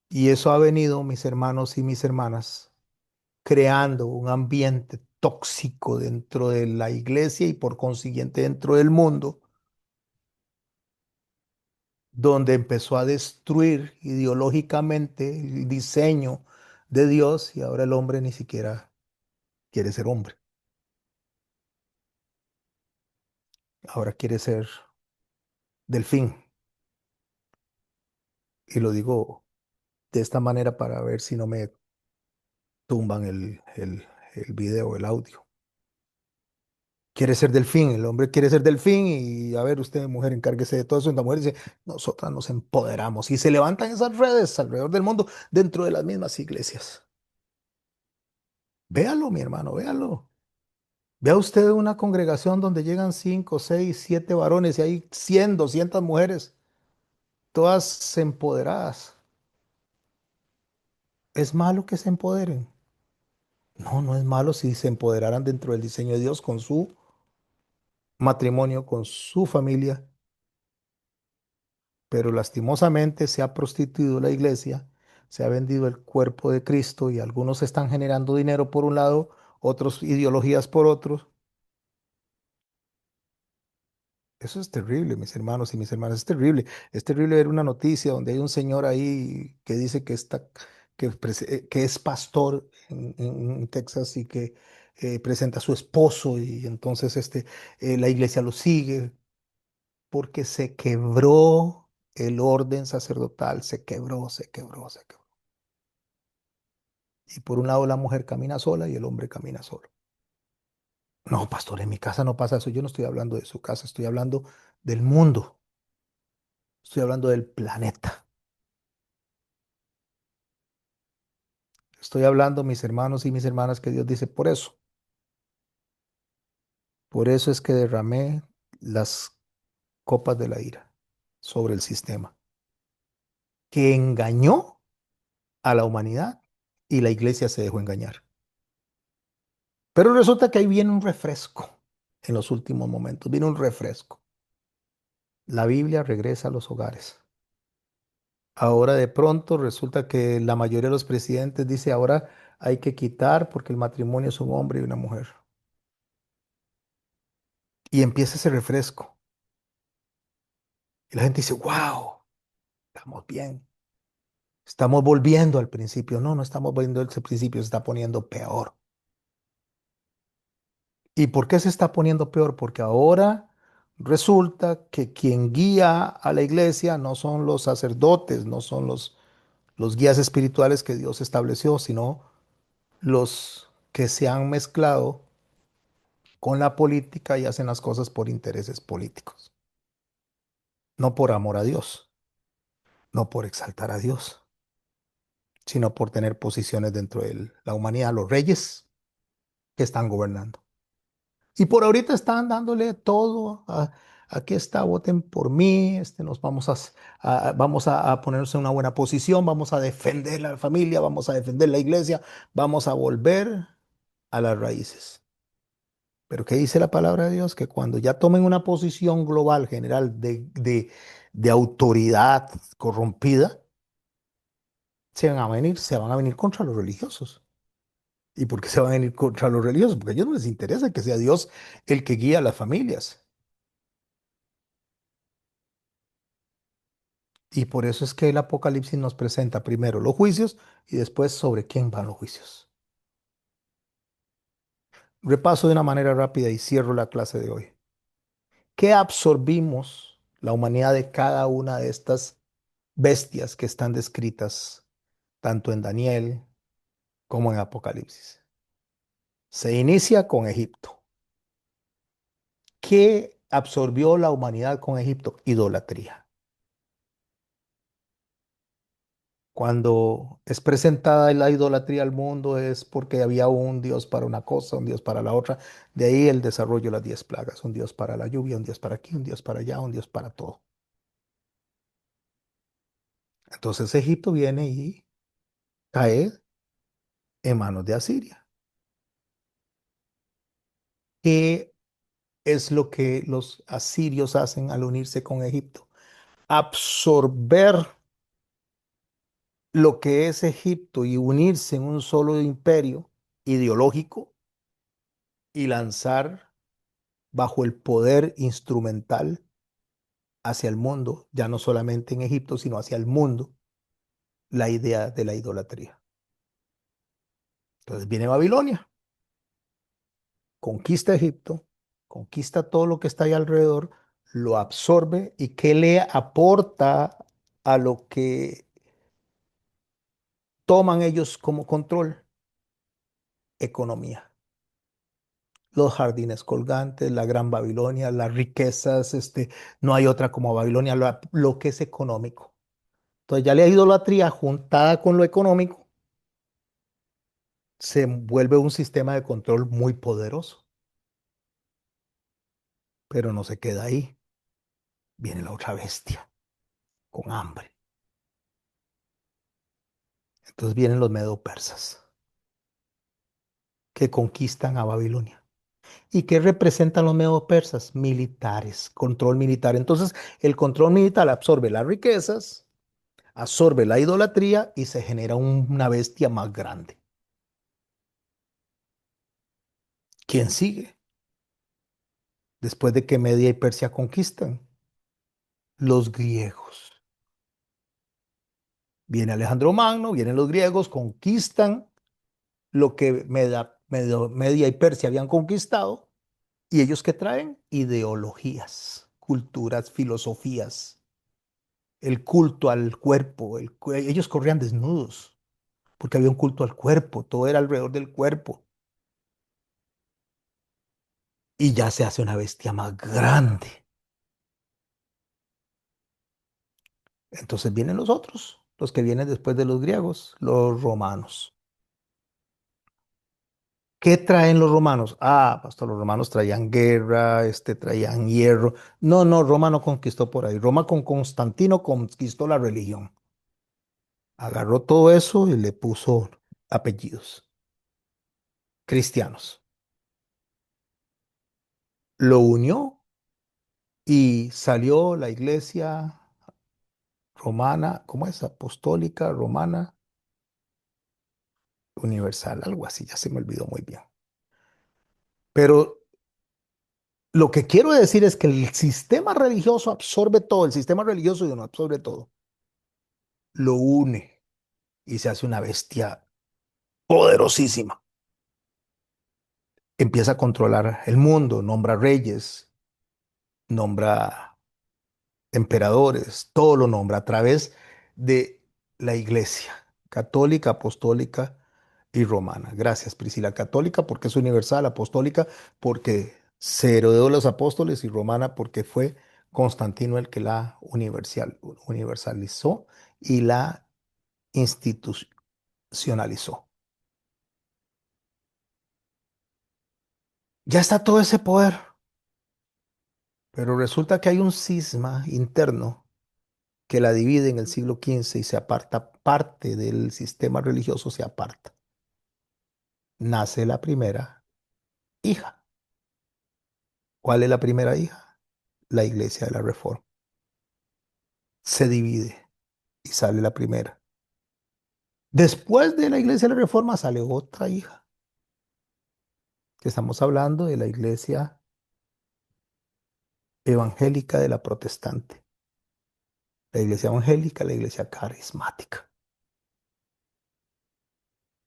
Speaker 1: Y eso ha venido, mis hermanos y mis hermanas, creando un ambiente tóxico dentro de la iglesia y por consiguiente dentro del mundo, donde empezó a destruir ideológicamente el diseño de Dios y ahora el hombre ni siquiera quiere ser hombre, ahora quiere ser delfín. Y lo digo de esta manera para ver si no me tumban el video, el audio. Quiere ser delfín, el hombre quiere ser delfín y a ver, usted, mujer, encárguese de todo eso. Y la mujer dice, nosotras nos empoderamos y se levantan esas redes alrededor del mundo dentro de las mismas iglesias. Véalo, mi hermano, véalo. Vea usted una congregación donde llegan 5, 6, 7 varones y hay 100, 200 mujeres, todas empoderadas. ¿Es malo que se empoderen? No, no es malo si se empoderaran dentro del diseño de Dios con su matrimonio, con su familia, pero lastimosamente se ha prostituido la iglesia, se ha vendido el cuerpo de Cristo y algunos están generando dinero por un lado, otros ideologías por otro. Eso es terrible, mis hermanos y mis hermanas, es terrible. Es terrible ver una noticia donde hay un señor ahí que dice que que es pastor en Texas y que presenta a su esposo y entonces la iglesia lo sigue porque se quebró el orden sacerdotal, se quebró, se quebró, se quebró. Y por un lado la mujer camina sola y el hombre camina solo. No, pastor, en mi casa no pasa eso. Yo no estoy hablando de su casa, estoy hablando del mundo, estoy hablando del planeta. Estoy hablando, mis hermanos y mis hermanas, que Dios dice, por eso es que derramé las copas de la ira sobre el sistema, que engañó a la humanidad y la iglesia se dejó engañar. Pero resulta que ahí viene un refresco en los últimos momentos, viene un refresco. La Biblia regresa a los hogares. Ahora de pronto resulta que la mayoría de los presidentes dice ahora hay que quitar porque el matrimonio es un hombre y una mujer. Y empieza ese refresco. Y la gente dice, wow, estamos bien. Estamos volviendo al principio. No, no estamos volviendo al principio, se está poniendo peor. ¿Y por qué se está poniendo peor? Porque ahora resulta que quien guía a la iglesia no son los sacerdotes, no son los guías espirituales que Dios estableció, sino los que se han mezclado con la política y hacen las cosas por intereses políticos, no por amor a Dios, no por exaltar a Dios, sino por tener posiciones dentro de la humanidad, los reyes que están gobernando. Y por ahorita están dándole todo. Aquí está, voten por mí. Nos vamos a ponernos en una buena posición. Vamos a defender la familia. Vamos a defender la iglesia. Vamos a volver a las raíces. Pero ¿qué dice la palabra de Dios? Que cuando ya tomen una posición global, general, de autoridad corrompida, se van a venir contra los religiosos. ¿Y por qué se van a venir contra los religiosos? Porque a ellos no les interesa que sea Dios el que guía a las familias. Y por eso es que el Apocalipsis nos presenta primero los juicios y después sobre quién van los juicios. Repaso de una manera rápida y cierro la clase de hoy. ¿Qué absorbimos la humanidad de cada una de estas bestias que están descritas tanto en Daniel como en Apocalipsis? Se inicia con Egipto. ¿Qué absorbió la humanidad con Egipto? Idolatría. Cuando es presentada la idolatría al mundo es porque había un Dios para una cosa, un Dios para la otra. De ahí el desarrollo de las 10 plagas. Un Dios para la lluvia, un Dios para aquí, un Dios para allá, un Dios para todo. Entonces Egipto viene y cae en manos de Asiria. ¿Qué es lo que los asirios hacen al unirse con Egipto? Absorber lo que es Egipto y unirse en un solo imperio ideológico y lanzar bajo el poder instrumental hacia el mundo, ya no solamente en Egipto, sino hacia el mundo, la idea de la idolatría. Entonces viene Babilonia, conquista Egipto, conquista todo lo que está ahí alrededor, lo absorbe y ¿qué le aporta a lo que toman ellos como control? Economía. Los jardines colgantes, la Gran Babilonia, las riquezas, no hay otra como Babilonia, lo que es económico. Entonces ya la idolatría juntada con lo económico se vuelve un sistema de control muy poderoso, pero no se queda ahí. Viene la otra bestia con hambre. Entonces vienen los medo-persas que conquistan a Babilonia. ¿Y qué representan los medo-persas? Militares, control militar. Entonces el control militar absorbe las riquezas, absorbe la idolatría y se genera una bestia más grande. ¿Quién sigue? Después de que Media y Persia conquistan, los griegos. Viene Alejandro Magno, vienen los griegos, conquistan lo que Media y Persia habían conquistado. ¿Y ellos qué traen? Ideologías, culturas, filosofías, el culto al cuerpo. Ellos corrían desnudos porque había un culto al cuerpo, todo era alrededor del cuerpo. Y ya se hace una bestia más grande. Entonces vienen los otros, los que vienen después de los griegos, los romanos. ¿Qué traen los romanos? Ah, pastor, los romanos traían guerra, traían hierro. No, no, Roma no conquistó por ahí. Roma con Constantino conquistó la religión. Agarró todo eso y le puso apellidos cristianos. Lo unió y salió la iglesia romana, ¿cómo es? Apostólica, romana, universal, algo así, ya se me olvidó muy bien. Pero lo que quiero decir es que el sistema religioso absorbe todo, el sistema religioso no absorbe todo, lo une y se hace una bestia poderosísima. Empieza a controlar el mundo, nombra reyes, nombra emperadores, todo lo nombra a través de la iglesia católica, apostólica y romana. Gracias, Priscila. Católica porque es universal, apostólica porque se heredó de los apóstoles y romana porque fue Constantino el que la universalizó y la institucionalizó. Ya está todo ese poder, pero resulta que hay un cisma interno que la divide en el siglo XV y se aparta parte del sistema religioso, se aparta. Nace la primera hija. ¿Cuál es la primera hija? La iglesia de la Reforma. Se divide y sale la primera. Después de la iglesia de la Reforma sale otra hija, que estamos hablando de la iglesia evangélica de la protestante. La iglesia evangélica, la iglesia carismática.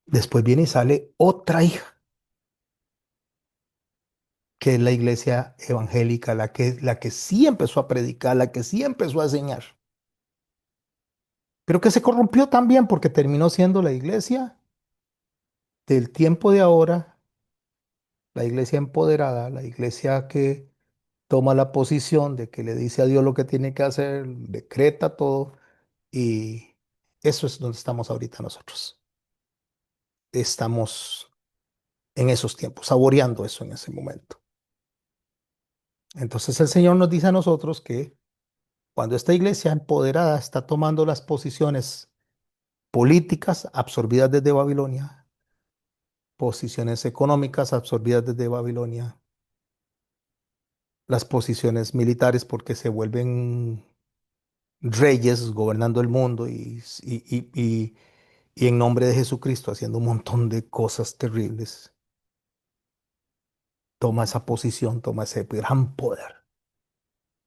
Speaker 1: Después viene y sale otra hija, que es la iglesia evangélica, la que sí empezó a predicar, la que sí empezó a enseñar, pero que se corrompió también porque terminó siendo la iglesia del tiempo de ahora, la iglesia empoderada, la iglesia que toma la posición de que le dice a Dios lo que tiene que hacer, decreta todo, y eso es donde estamos ahorita nosotros. Estamos en esos tiempos, saboreando eso en ese momento. Entonces el Señor nos dice a nosotros que cuando esta iglesia empoderada está tomando las posiciones políticas absorbidas desde Babilonia, posiciones económicas absorbidas desde Babilonia, las posiciones militares porque se vuelven reyes gobernando el mundo y en nombre de Jesucristo haciendo un montón de cosas terribles. Toma esa posición, toma ese gran poder,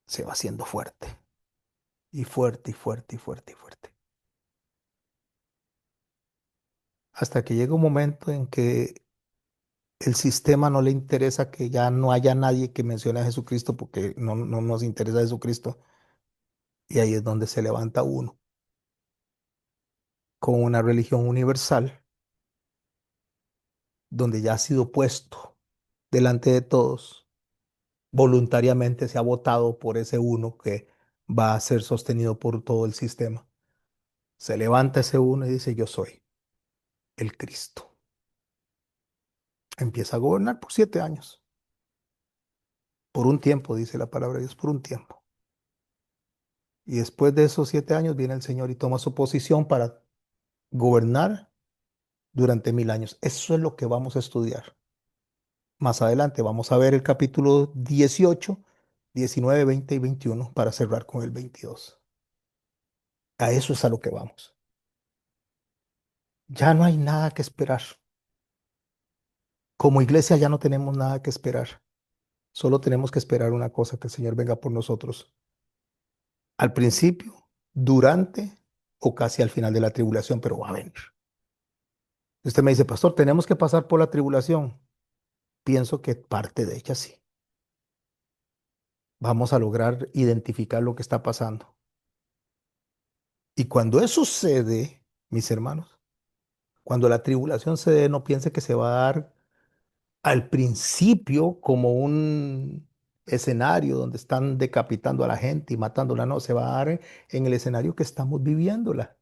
Speaker 1: se va haciendo fuerte y fuerte y fuerte y fuerte y fuerte. Hasta que llega un momento en que el sistema no le interesa que ya no haya nadie que mencione a Jesucristo porque no nos interesa Jesucristo. Y ahí es donde se levanta uno con una religión universal, donde ya ha sido puesto delante de todos. Voluntariamente se ha votado por ese uno que va a ser sostenido por todo el sistema. Se levanta ese uno y dice, yo soy el Cristo. Empieza a gobernar por 7 años. Por un tiempo, dice la palabra de Dios, por un tiempo. Y después de esos 7 años viene el Señor y toma su posición para gobernar durante 1000 años. Eso es lo que vamos a estudiar. Más adelante vamos a ver el capítulo 18, 19, 20 y 21 para cerrar con el 22. A eso es a lo que vamos. Ya no hay nada que esperar. Como iglesia ya no tenemos nada que esperar. Solo tenemos que esperar una cosa, que el Señor venga por nosotros. Al principio, durante o casi al final de la tribulación, pero va a venir. Usted me dice, pastor, tenemos que pasar por la tribulación. Pienso que parte de ella sí. Vamos a lograr identificar lo que está pasando. Y cuando eso sucede, mis hermanos, cuando la tribulación se dé, no piense que se va a dar al principio como un escenario donde están decapitando a la gente y matándola. No, se va a dar en el escenario que estamos viviéndola.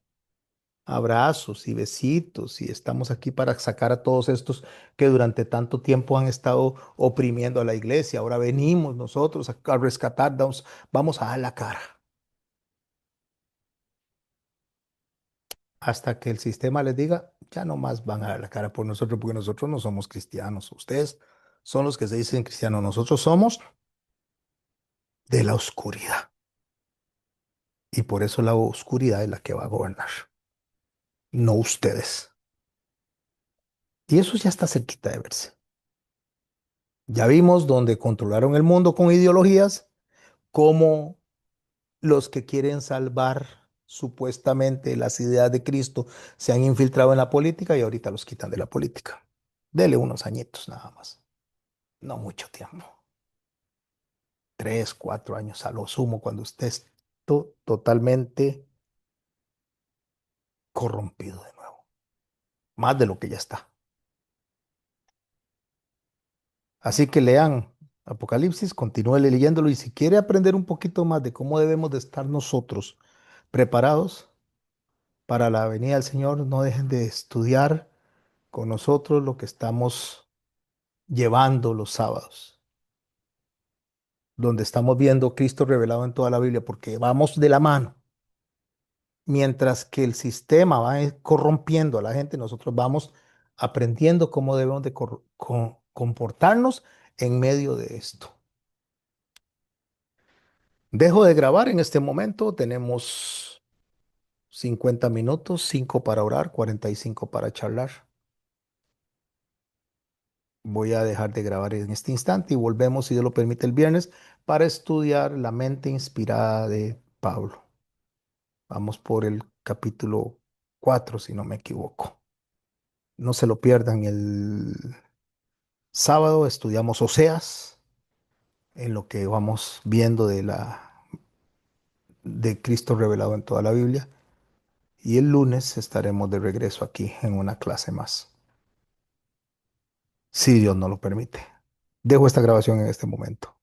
Speaker 1: abrazos y besitos y estamos aquí para sacar a todos estos que durante tanto tiempo han estado oprimiendo a la iglesia. Ahora venimos nosotros a rescatarnos, vamos a dar la cara hasta que el sistema les diga, ya no más van a dar la cara por nosotros porque nosotros no somos cristianos. Ustedes son los que se dicen cristianos, nosotros somos de la oscuridad y por eso la oscuridad es la que va a gobernar, no ustedes. Y eso ya está cerquita de verse. Ya vimos donde controlaron el mundo con ideologías, cómo los que quieren salvar supuestamente las ideas de Cristo se han infiltrado en la política y ahorita los quitan de la política. Dele unos añitos nada más, no mucho tiempo, 3, 4 años a lo sumo, cuando esté esto totalmente corrompido de nuevo, más de lo que ya está. Así que lean Apocalipsis, continúe leyéndolo y si quiere aprender un poquito más de cómo debemos de estar nosotros preparados para la venida del Señor, no dejen de estudiar con nosotros lo que estamos llevando los sábados, donde estamos viendo Cristo revelado en toda la Biblia, porque vamos de la mano. Mientras que el sistema va corrompiendo a la gente, nosotros vamos aprendiendo cómo debemos de comportarnos en medio de esto. Dejo de grabar en este momento. Tenemos 50 minutos, 5 para orar, 45 para charlar. Voy a dejar de grabar en este instante y volvemos, si Dios lo permite, el viernes para estudiar la mente inspirada de Pablo. Vamos por el capítulo 4, si no me equivoco. No se lo pierdan el sábado, estudiamos Oseas, en lo que vamos viendo de Cristo revelado en toda la Biblia. Y el lunes estaremos de regreso aquí en una clase más, si Dios no lo permite. Dejo esta grabación en este momento.